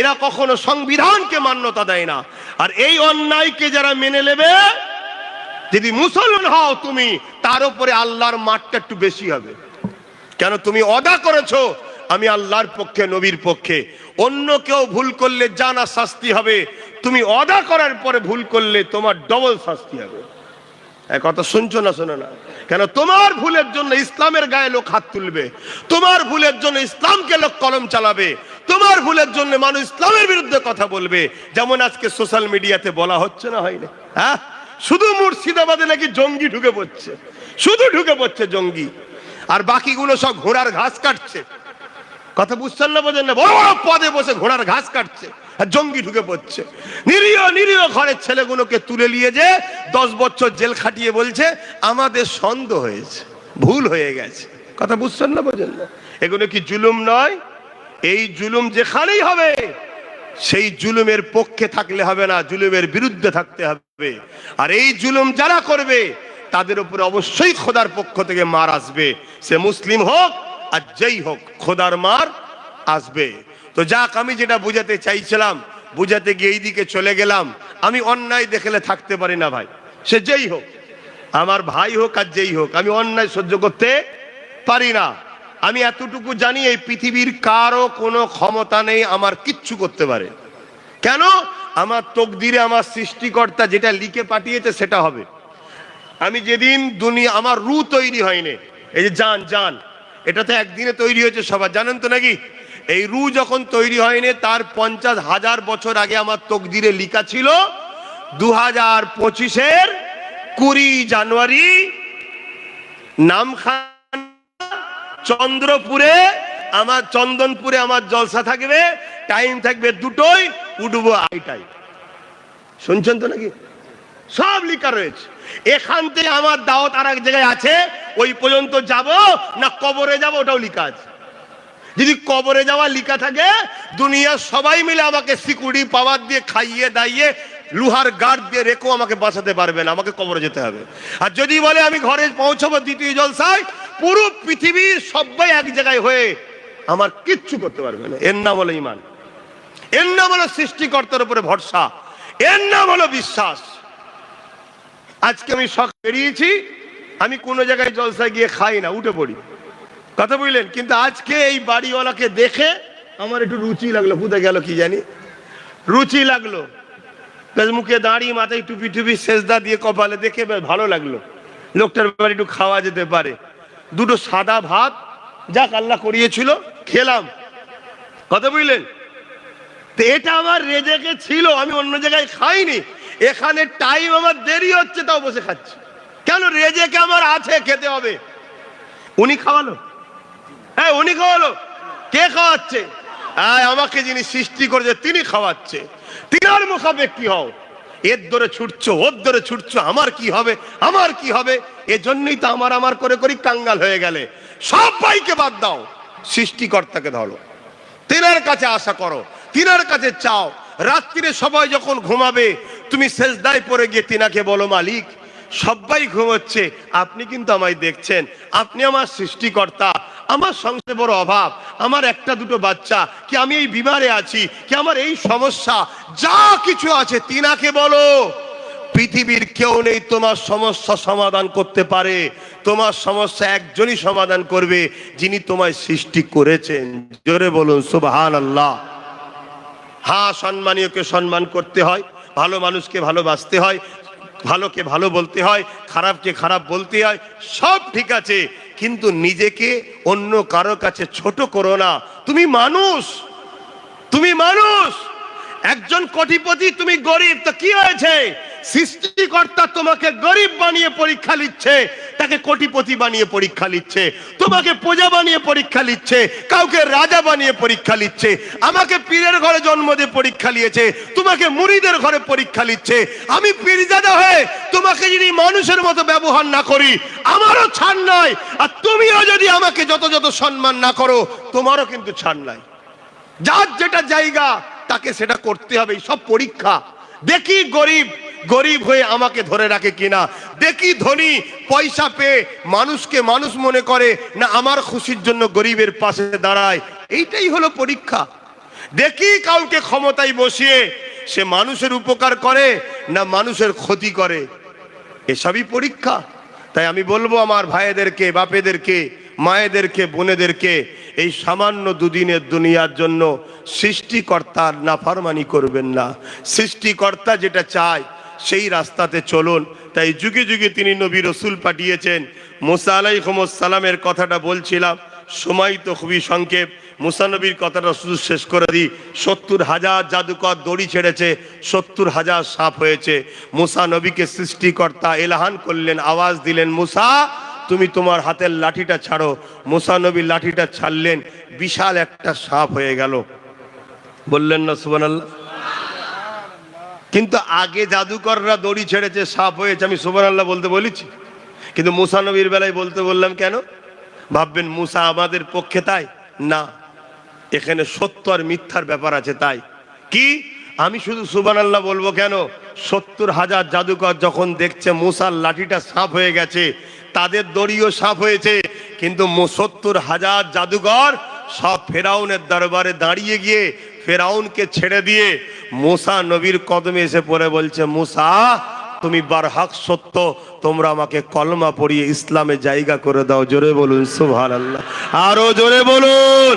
এরা কখনো সংবিধানকে মান্যতা দেয় না। আর এই অন্যায়কে যারা মেনে নেবে, যদি মুসলমান হও তুমি, তার উপরে আল্লাহর মারটা একটু বেশি হবে। কেন? তুমি ওয়াদা করেছো আমি আল্লাহর পক্ষে, নবীর পক্ষে। অন্য কেউ ভুল করলে জানা শাস্তি হবে, তুমি ওয়াদা করার পরে ভুল করলে তোমার ডবল শাস্তি হবে। এক কথা শুনছো না? শোনো না কেন? তোমার ভুলের জন্য ইসলামের গায়ে লোক হাত তুলবে, তোমার ভুলের জন্য ইসলামকে লোক কলম চালাবে, তোমার ভুলের জন্য মানুষ ইসলামের বিরুদ্ধে কথা বলবে। যেমন আজকে সোশ্যাল মিডিয়াতে বলা হচ্ছে না, হয় না? হ্যাঁ, শুধু মুর্শিদাবাদে নাকি জঙ্গি ঢুকে পড়ছে, শুধু ঢুকে পড়ছে জঙ্গি, আর বাকিগুলো সব ঘোড়ার ঘাস কাটছে। কথা বুঝছেন না? বোঝেন না? বড় বড় পদে বসে ঘোড়ার ঘাস কাটছে আর জঙ্গি ঢুকে পড়ছে। নিরীহ নিরীহ ঘরের ছেলেগুলোকে তুলে নিয়ে যে 10 বছর জেল খাটিয়ে বলছে আমাদের সন্দেহ হয়েছে, ভুল হয়ে গেছে। কথা বুঝছেন না? বোঝেন না? এগুলো কি জুলুম নয়? এই জুলুম যেখানেই হবে সেই জুলুমের পক্ষে থাকলে হবে না, জুলুমের বিরুদ্ধে থাকতে হবে। আর এই জুলুম যারা করবে তাদের উপরে অবশ্যই খোদার পক্ষ থেকে মার আসবে, সে মুসলিম হোক আর যেই হোক, খোদার মার আসবে। তো যাক, আমি যেটা বুঝাতে চাইছিলাম, বুঝাতে গিয়ে এই দিকে চলে গেলাম। আমি অন্যায় দেখলে থাকতে পারি না ভাই, সে যেই হোক, আমার ভাই হোক আর যেই হোক, আমি অন্যায় সহ্য করতে পারি না। আমি এতটুকু জানি, এই পৃথিবীর কারো কোনো ক্ষমতা নেই আমার কিচ্ছু করতে পারে। কেন? আমার তকদিরে আমার সৃষ্টিকর্তা যেটা লিখে পাঠিয়েছে সেটা হবে। আমি যেদিন দুনিয়া, আমার রু তৈরি হয়নি, এই যে জান, জান এটা তো একদিনে তৈরি হয়েছে, সবার জানেন তো নাকি? এই রু যখন তৈরি হয়নি তার 50,000 বছর আগে আমার তকদিরে লিখা ছিল 2025-এর 20 জানুয়ারি নামখানা চন্দ্রপুরে, আমার চন্দনপুরে আমার জলসা থাকবে, টাইম থাকবে 2টোয়, উঠবো 8টায়। শুনছেন তো নাকি? সব লিখা রয়েছে। এখান থেকে আমার দাওয়াত আর এক জায়গায় আছে, ওই পর্যন্ত যাব না কবরে যাব ওটাও লিখা আছে। যদি কবরে যাওয়া লিখা থাকে, দুনিয়ার সবাই মিলে আমাকে সিকিউরিটি পাওয়ার দিয়ে খাইয়ে দাইয়ে লোহার গার্ড দিয়ে রেখো আমাকে বাঁচাতে পারবে না, আমাকে কবরে যেতে হবে। আর যদি বলে আমি ঘরে পৌঁছাবো দ্বিতীয় জলসায়, পুরো পৃথিবীর সবাই এক জায়গায় হয়ে আমার কিচ্ছু করতে পারবে না। এর নাম হলো ঈমান, এর নাম হলো সৃষ্টিকর্তার উপরে ভরসা, এর নাম হলো বিশ্বাস। আজকে আমি শখ বেরিয়েছি, আমি কোনো জায়গায় জলসায় গিয়ে খাই না, উঠে পড়ি। কথা বুঝলেন? কিন্তু আজকে এই বাড়িওয়ালাকে দেখে আমার একটু রুচি লাগলো, কোথায় গেল কি জানি, রুচি লাগলো। মুখে দাঁড়িয়ে মাথায় টুপি টুপি সেজদা দিয়ে কপালে দেখে বেশ ভালো লাগলো। লোকটার ব্যাপারে একটু খাওয়া যেতে পারে। 2টো সাদা ভাত যাক আল্লাহ করিয়েছিল, খেলাম। কথা বুঝলেন? তো এটা আমার রেজেকে ছিল, আমি অন্য জায়গায় খাইনি। এখানে টাইম আমার দেরি হচ্ছে তাও বসে খাচ্ছি। কেন? রেজেকে আমার আছে, খেতে হবে। উনি খাওয়ালো, হ্যাঁ উনি খাওয়ালো। কে খাওয়াচ্ছে? আমাকে যিনি সৃষ্টি করেছে তিনি খাওয়াচ্ছে। তিনার মোকাবেক কি হও? এর ধরে ছুটছো, ওর ধরে ছুটছো, আমার কি হবে, আমার কি হবে? এজন্যই তো আমার আমার করে করি কাঙ্গাল হয়ে গেলে। সব ভাইকে বাদ দাও, সৃষ্টিকর্তাকে ধরো, তিনার কাছে আশা করো, তিনার কাছে চাও। রাত্রিরে সবাই যখন ঘুমাবে তুমি সেজদায় পড়ে গিয়ে তিনাকে বলো মালিক, সবাই ঘুমোচ্ছে, আপনি কিন্তু আমায় দেখছেন, আপনি আমার সৃষ্টিকর্তা, আমার সংসারে বড় অভাব, আমার 1-2 বাচ্চা, কি আমি এই বিমারে আছি, কি আমার এই সমস্যা, যা কিছু আছে তিনাকে বলো। পৃথিবীর কেউ নেই তোমার সমস্যা সমাধান করতে পারে। তোমার সমস্যা একজনই সমাধান করবে, যিনি তোমায় সৃষ্টি করেছেন। জোরে বলুন সুবহানাল্লাহ। হ্যাঁ, সম্মানীয়কে সম্মান করতে হয়, ভালো মানুষকে ভালোবাসতে হয়, ভালোকে ভালো বলতে হয়, খারাপকে খারাপ বলতে হয়, সব ঠিক আছে। কিন্তু নিজেকে অন্য কারো কাছে ছোট করো না। তুমি মানুষ, তুমি মানুষ। একজন কোটিপতি, তুমি গরিব, তো কি হয়েছে? সৃষ্টিকর্তা তোমাকে গরিব বানিয়ে পরীক্ষা নিচ্ছে, তাকে কোটিপতি বানিয়ে পরীক্ষা নিচ্ছে, তোমাকে প্রজা বানিয়ে পরীক্ষা নিচ্ছে, কাউকে রাজা বানিয়ে পরীক্ষা নিচ্ছে। আমাকে পীরের ঘরে জন্ম দিয়ে পরীক্ষা নিয়েছে, তোমাকে মুরিদের ঘরে পরীক্ষা নিচ্ছে। আমি পীরজাদা হয়ে তোমাকে যদি মানুষের মতো ব্যবহার না করি, আমারও ছাড় নাই। আর তুমিও যদি আমাকে যত সম্মান না করো, তোমারও কিন্তু ছাড় নাই। যার যেটা জায়গা তাকে সেটা করতে হবে। সব পরীক্ষা। দেখি গরিব গরিব হয়ে আমাকে ধরে রাখে কিনা, দেখি ধনী পয়সা পেয়ে মানুষকে মানুষ মনে করে না আমার খুশির জন্য গরিবের পাশে দাঁড়ায়। এইটাই হলো পরীক্ষা। দেখি কাউকে ক্ষমতায় বসিয়ে সে মানুষের উপকার করে না মানুষের ক্ষতি করে। এসবই পরীক্ষা। তাই আমি বলবো আমার ভাইদেরকে, বাপেদেরকে, মায়েদেরকে, বোনেদেরকে, এই সামান্য দুদিনের দুনিয়ার জন্য সৃষ্টিকর্তার নাফরমানি করবেন না। সৃষ্টিকর্তা যেটা চায় সেই রাস্তাতে চলুন। তাই যুগে যুগে তিনি নবী রসুল পাঠিয়েছেন। মুসা আলাইহিস সালামের কথাটা বলছিলাম, সময় তো খুবই সংক্ষেপ। মুসা নবীর কথাটা শুধু শেষ করে দিই। 70,000 জাদুকর দড়ি ছেড়েছে, 70,000 সাপ হয়েছে। মুসা নবীকে সৃষ্টিকর্তা এলাহান করলেন, আওয়াজ দিলেন, মুসা তুমি তোমার হাতের লাঠিটা ছাড়ো। মুসা নবী লাঠিটা ছাড়লেন, বিশাল একটা সাপ হয়ে গেল। বললেন না সুবহানাল্লাহ? কিন্তু আগে জাদুকররা দড়ি ছেড়েছে, সাপ হয়েছে, আমি সুবহানাল্লাহ বলতে বলেছি। কিন্তু মুসা নবীর বেলায় বলতে বললাম কেন? ভাববেন মুসা আমাদের পক্ষে, তাই না, এখানে সত্য আর মিথ্যার ব্যাপার আছে। তাই কি আমি শুধু সুবহানাল্লাহ বলবো কেন? 70,000 জাদুকর যখন দেখছে মুসার লাঠিটা সাপ হয়ে গেছে, তাদের দড়িও সাপ হয়েছে, কিন্তু 70,000 জাদুকর সব ফেরাউনের দরবারে দাঁড়িয়ে গিয়ে ফেরাউনকে ছেড়ে দিয়ে মুসা নবীর কদমে এসে পড়ে বলছে, মুসা তুমি বারহাক সত্য, তোমরা আমাকে কলমা পড়িয়ে ইসলামে জায়গা করে দাও। জোরে বলুন সুবহানাল্লাহ, আরো জোরে বলুন।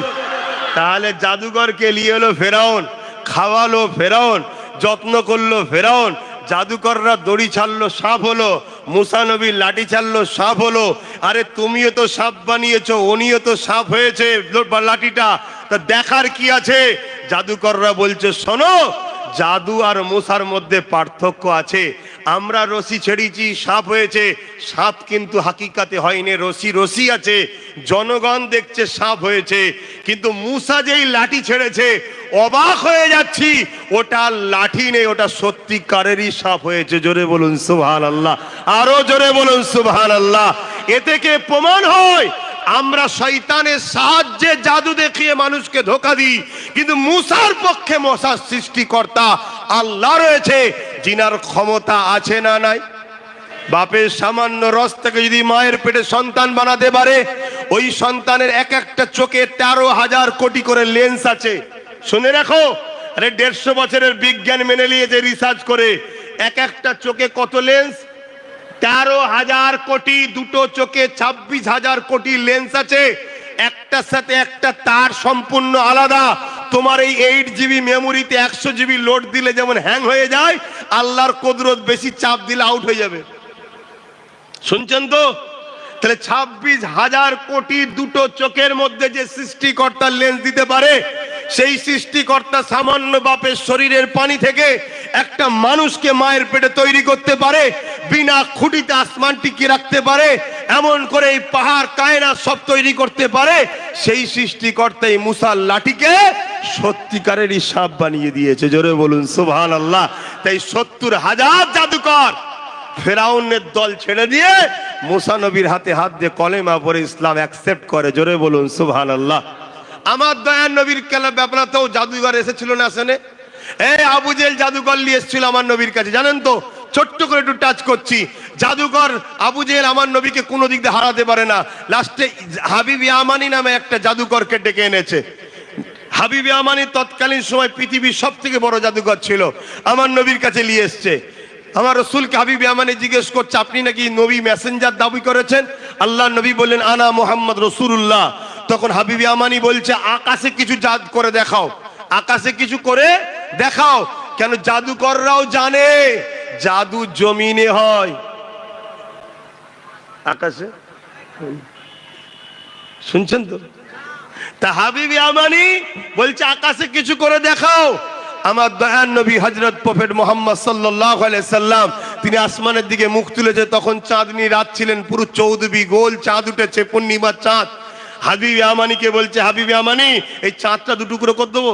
তাহলে জাদুকরকে নিয়ে এলো ফেরাউন, খাওয়ালো ফেরাউন, যত্ন করলো ফেরাউন। জাদুকররা দড়ি ছাড়লো, সাপ হলো। মুসা নবী লাঠি ছাড়লো, সাপ হলো। আরে তুমিও তো সাপ বানিয়েছো, উনিও তো সাপ হয়েছে লাঠিটা, তা দেখার কি আছে? জাদুকররা বলছে, শোনো, জাদু আর মুসার মধ্যে পার্থক্য আছে। আমরা রশি ছেড়েছি, সাপ হয়েছে, সাপ কিন্তু হাকিকাতে হয়নি, রশি রশি আছে, জনগণ দেখছে সাপ হয়েছে। কিন্তু মুসা যেই লাঠি ছেড়েছে, অবাক হয়ে যাচ্ছি, ওটা লাঠি নেই, ওটা সত্যিকারেরই সাপ হয়েছে। জোরে বলুন সুবহানাল্লাহ, আরো জোরে বলুন সুবহানাল্লাহ। এ থেকে প্রমাণ হয় আমরা শয়তানের সাহায্যে জাদু দেখিয়ে মানুষকে ধোঁকা দিই, কিন্তু মুসার পক্ষে মুসার সৃষ্টিকর্তা আল্লাহ রয়েছে, যিনার ক্ষমতা আছে না নাই? বাপের সামান্য রস থেকে যদি মায়ের পেটে সন্তান বানাতে পারে, ওই সন্তানের এক একটা চোখে 13,000 কোটি করে লেন্স আছে। শুনে রাখো, আরে 150 বছরের বিজ্ঞান মেনে নিয়েছে রিসার্চ করে, এক একটা চোখে কত লেন্স? 13,000 কোটি। দুটো চোখে 26,000 কোটি লেন্স আছে, একটার সাথে একটা তার সম্পূর্ণ আলাদা। তোমার এই 8 জিবি মেমোরিতে 100 জিবি লোড দিলে যেমন হ্যাং হয়ে যায়, আল্লাহর কুদরত বেশি চাপ দিলে আউট হয়ে যাবে। শুনছেন তো? তাহলে 26,000 কোটি দুটো চোখের মধ্যে যে সৃষ্টিকর্তা লেন্স দিতে পারে, সেই সৃষ্টিকর্তা সামান্য বাপের শরীরের পানি থেকে একটা মানুষকে মায়ের পেটে তৈরি করতে পারে, বিনা খুঁটিতে আসমান টিকিয়ে রাখতে পারে, এমন করে এই পাহাড় কায়নাত সব তৈরি করতে পারে। সেই সৃষ্টিকর্তা এই মুসার লাঠিকে সত্যিকারেরই সাপ বানিয়ে দিয়েছে। জোরে বলুন সুবহানাল্লাহ। তাই 70,000 জাদুকর ফেরাউনের দল ছেড়ে দিয়ে মুসা নবীর হাতে হাত দিয়ে কলেমা পড়ে ইসলাম অ্যাকসেপ্ট করে। জোরে বলুন সুবহানাল্লাহ। আমার দয়ার নবীর ব্যাপারটাও জাদুঘর এসেছিল না? আসেনে এই আবু জেহেল জাদুকর নিয়ে এসেছিল আমার নবীর কাছে, জানেন তো? ছোট্ট করে একটু টাচ করছি। জাদুকর আবু জেহেল আমার নবীকে কোনো দিক দিয়ে হারাতে পারে না। লাস্টে হাবিব ইয়ামানি নামে একটা জাদুকরকে ডেকে এনেছে। হাবিব ইয়ামানি তৎকালীন সময় পৃথিবীর সব থেকে বড় জাদুকর ছিল, আমার নবীর কাছে নিয়ে এসছে। আমার রসুলকে হাবিব ইয়ামানি জিজ্ঞেস করছে, আপনি নাকি নবী মেসেঞ্জার দাবি করেছেন? আল্লাহ নবী বললেন, আনা মুহাম্মদ রাসূলুল্লাহ। তখন হাবিব ইয়ামানি বলছে, আকাশে কিছু জাদু করে দেখাও, আকাশে কিছু করে দেখাও। কেন? জাদুকররাও জানে জাদু জমিনে হয়, আকাশে। শুনছেন তো? তা হাবিব ইয়ামানি বলছে, আকাশে কিছু করে দেখাও। আমার দয়ার নবী হযরত প্রফেট মুহাম্মদ সাল্লাল্লাহু আলাইহি সাল্লাম তিনি আসমানের দিকে মুখ তুলেছে, তখন চাঁদনি রাত ছিলেন, পুরো 14 গোল চাঁদ উঠেছে, পূর্ণিমার চাঁদ। হাবিব ইয়ামানিকে বলছে, হাবিব ইয়ামানি এই চাঁদটা দুটুকরো করে দেবো?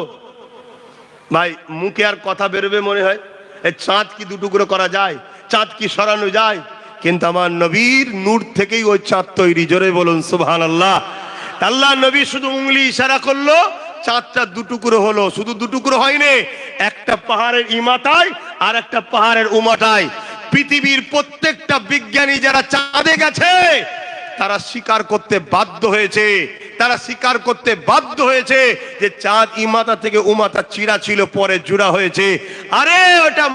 ভাই মুখে আর কথা বেরোবে মনে হয়? এই চাঁদ কি দুটুকরো করা যায়? চাঁদ কি সরানো যায়? কিন্তু আমার নবীর নূর থেকেই ওই চাঁদ তৈরি। জোরে বলুন সুবহানাল্লাহ। আল্লাহ নবী শুধু উংলি ইশারা করলো, চাঁদটা দুটুকরো হলো। শুধু দুটুকরো হয়নি, একটা পাহাড়ের ইমাতায় আর একটা পাহাড়ের উমাটায়। পৃথিবীর প্রত্যেকটা বিজ্ঞানী যারা চাঁদে গেছে, তারা স্বীকার করতে বাধ্য হয়েছে, তারা স্বীকার করতে বাধ্য হয়েছে যে চাঁদ ইমাতা থেকে উমাতা চিরা ছিল, পরে জুড়া হয়েছে। আরে ওটা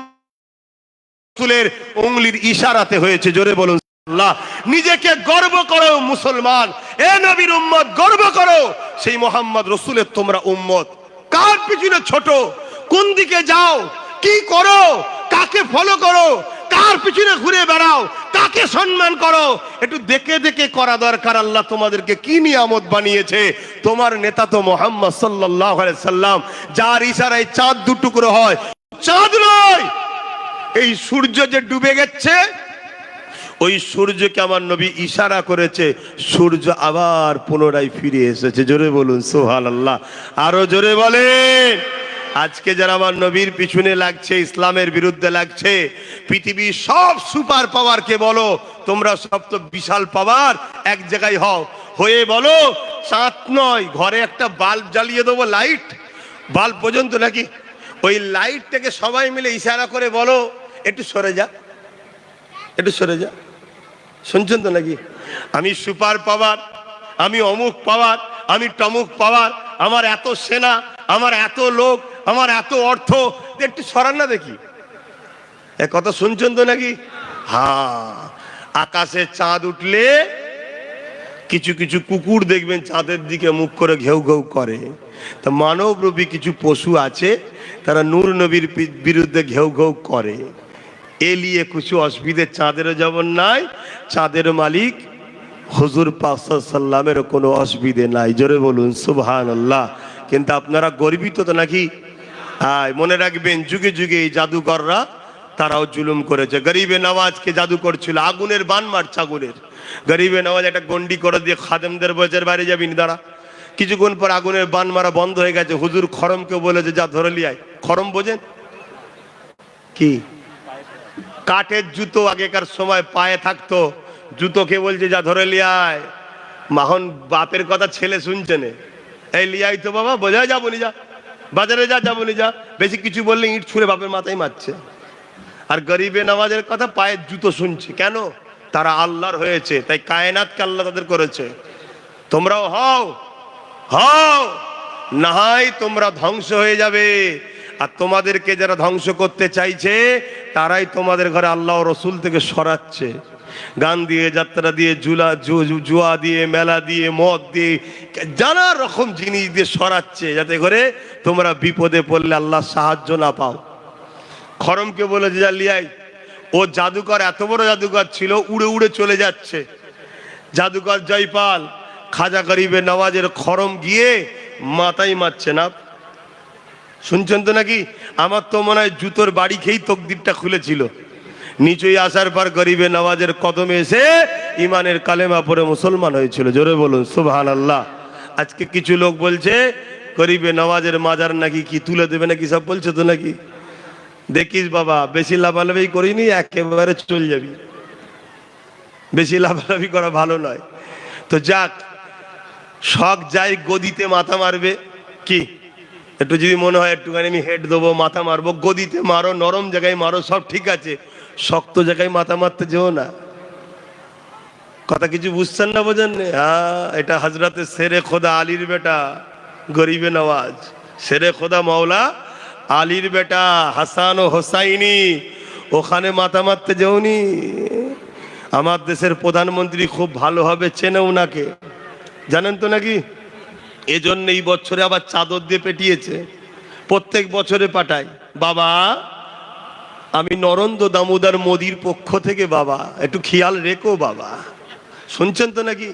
রাসূলের উঙ্গলির ইশারাতে হয়েছে। জোরে বলুন আল্লাহ। নিজেকে গর্ব করো মুসলমান, এ নবীর উম্মত, গর্ব করো সেই মোহাম্মদ রসুলের তোমরা উম্মত। কার পিছনে ছোট, কোন দিকে যাও, কি করো, কাকে ফলো করো, কার পিছনে ঘুরে বেড়াও, কাকে সম্মান করো, একটু দেখে দেখে করা দরকার। আল্লাহ তোমাদেরকে কি নিয়ামত বানিয়েছে। তোমার নেতা তো মোহাম্মদ সাল্লাল্লাহু আলাইহি সাল্লাম, যার ইশারায় চাঁদ দুটুকরো হয়। চাঁদ নয়, এই সূর্য যে ডুবে গেছে, ওই সূর্যকে আমার নবী ইশারা করেছে, সূর্য আবার পুনরায় ফিরে এসেছে। জোরে বলুন সুবহানাল্লাহ। আরো জোরে বলেন। আজকে যারা আমার নবীর পিছনে লাগছে, ইসলামের বিরুদ্ধে লাগছে, পৃথিবীর সব সুপার পাওয়ারকে বলো তোমরা সব তো বিশাল পাওয়ার, এক জায়গায় হও, হয়ে বলো চাঁদ নয়, ঘরে একটা বাল্ব জ্বালিয়ে দেবো, লাইট বাল্ব পর্যন্ত নাকি, ওই লাইটটাকে সবাই মিলে ইশারা করে বলো একটু সরে যা, একটু সরে যা। শুনছেন তো নাকি? আমি সুপার পাওয়ার, আমি অমুক পাওয়ার, আমি টমুক পাওয়ার, আমার এত সেনা, আমার এত লোক, আমার এত অর্থ, একটু সরান না দেখি। এ কথা শুনছেন তো নাকি? হ্যাঁ, আকাশে চাঁদ উঠলে কিছু কিছু কুকুর দেখবেন চাঁদের দিকে মুখ করে ঘেউ ঘেউ করে। তা মানবরূপী কিছু পশু আছে, তারা নূর নবীর বিরুদ্ধে ঘেউ ঘেউ করে। এ লিয়ে কিছু অসুবিধে চাঁদেরও যেমন নাই, চাঁদের মালিক হুজুর পাক সাল্লাল্লাহু আলাইহি সাল্লামেরও কোনো অসুবিধে নাই। জোরে বলুন সুবহানাল্লাহ। কিন্তু আপনারা গর্বিত তো নাকি? মনে রাখবেন, যুগে যুগে এই জাদুকররা তারাও জুলুম করেছে। গরিবে নওয়াজকে জাদু করছিল, আগুনের বান মারছে, আগুনের। গরিবে নওয়াজ একটা গন্ডি করে দিয়ে খাদেমদের বজের বাইরে যাবি না দাঁড়া। কিছুক্ষণ পর আগুনের বান মারা বন্ধ হয়ে গেছে। হুজুর খরমকে বলেছে যা ধরে লিয়ায়। খরম বোঝেন কি? কাঠের জুতো আগেকার সময় পায়ে থাকতো, জুতোকে বলছে যা ধরে লিয়ায়। মাহন বাপের কথা ছেলে শুনছে না, এই লিয়াই তো বাবা, বোঝা যাবো নি, যা বাজারে যা, যাবো নি যা। বেশি কিছু বললে ইট ছুঁড়ে বাপের মাথায় মারছে। আর গরিবে নওয়াজের কথা পায়ের জুতো শুনছে কেন? তারা আল্লাহর হয়েছে, তাই কায়নাতকে আল্লাহ তাদের করেছে। তোমরাও হও, হও, না হয় তোমরা ধ্বংস হয়ে যাবে। আর তোমাদেরকে যারা ধ্বংস করতে চাইছে, তারাই তোমাদের ঘরে আল্লাহ রসুল থেকে সরাচ্ছে। গান দিয়ে, যাত্রা দিয়ে, জুয়া দিয়ে, মেলা দিয়ে, মদ দিয়ে, নানা রকম জিনিস দিয়ে সরাচ্ছে, যাতে করে তোমরা বিপদে পড়লে আল্লাহ সাহায্য না পাও। খরমকে বলে যা লিয়াই। ও জাদুকর, এত বড় জাদুকর ছিল, উড়ে উড়ে চলে যাচ্ছে। জাদুকর জয়পাল খাজা গরিবে নওয়াজের খরম গিয়ে মাথায় মারছে না। শুনছেন তো নাকি? আমার তো মনে হয় জুতোর বাড়ি খেয়েই তকদিরটা খুলেছিল। নিচেই আসার পর গরিবে নওয়াজের কদমে এসে ইমানের কালেমা পড়ে মুসলমান হয়েছিল। জোরে বলুন সুবহানাল্লাহ। আজকে কিছু লোক বলছে গরিবে নওয়াজের মাজার নাকি কি তুলে দেবে নাকি, সব বলছে তো নাকি। দেখিস বাবা, বেশি লাভালাভি করিনি, একেবারে চল যাবি। বেশি লাভালাভি করা ভালো নয়। তো যাক, শখ যাই গদিতে মাথা মারবে কি, একটু যদি মনে হয় একটুখানি আমি হেড দেবো, মাথা মারবো, গদিতে মারো, নরম জায়গায় মারো, সব ঠিক আছে। শক্ত জায়গায় মাথা মারতে যেও না। কথা কিছু বুঝছেন না, বোঝেন? হ্যাঁ, এটা হজরতে শেরে খোদা আলীর বেটা গরিবে নওয়াজ, শেরে খোদা মাওলা আলীর বেটা হাসান ও হোসাইনি, ওখানে মাথা মারতে যেওনি। আমার দেশের প্রধানমন্ত্রী খুব ভালোভাবে চেনে ওনাকে, জানেন তো নাকি? এজন্য এই বছরে আবার চাদর দিয়ে পেটিয়েছে, প্রত্যেক বছরে পাঠায়। বাবা, আমি নরেন্দ্র দামোদর মোদির পক্ষ থেকে বাবা, একটু খেয়াল রেখো বাবা। শুনছেন তো নাকি?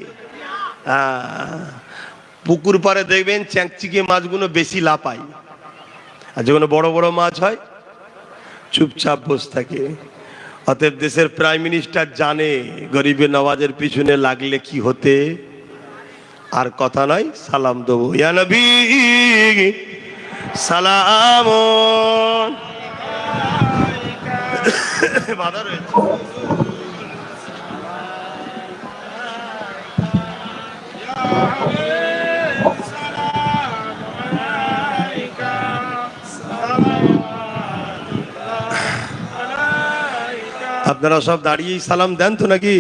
পুকুর পাড়ে দেখবেন চ্যাংচিকে মাছগুলো বেশি লাফায়, আর যখন বড় বড় মাছ হয় চুপচাপ বসে থাকে। অতএব দেশের প্রাইম মিনিস্টার জানে গরিবে নওয়াজের পিছনে লাগলে কি হতে। আর কথা নয়, সালাম দেবো, ইয়া নবী সালাম। বাধা রয়েছে। আপনারা সব দাঁড়িয়েই সালাম দেন তো নাকি?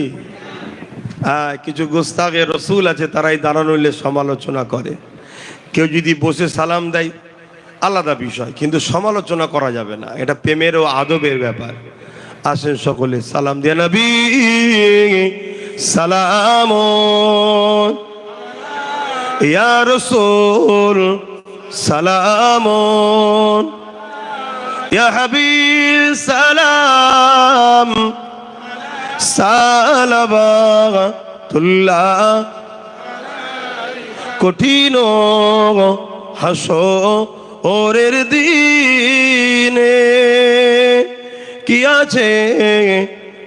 কিছু গোস্তাগে রসুল আছে, তারাই দাঁড়ানোলে সমালোচনা করে। কেউ যদি বসে সালাম দেয় আলাদা বিষয়, কিন্তু সমালোচনা করা যাবে না, এটা প্রেমের ও আদবের ব্যাপার। আসেন সকলে সালাম দিয়া নবী সালাম ইয়া রাসূল সালাম ইয়া হাবিব সালাম সালাবাতুল্লাহ কঠিন হাসরের দিনে কি আছে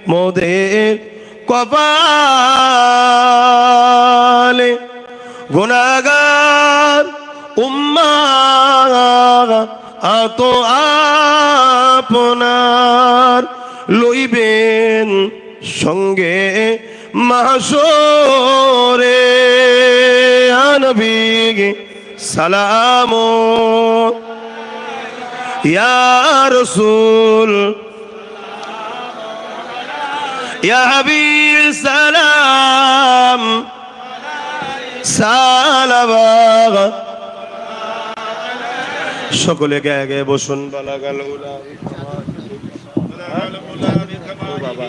মোদের কপালে গুনাহগার উম্মাহ আত আপনার লইবেন সঙ্গে মাহশরে নবী সালাম ইয়া রাসূল ইয়া হাবিব সালাম সালাম সকলে গায়ে গায়ে বসুন বালাগাল উলা বাবা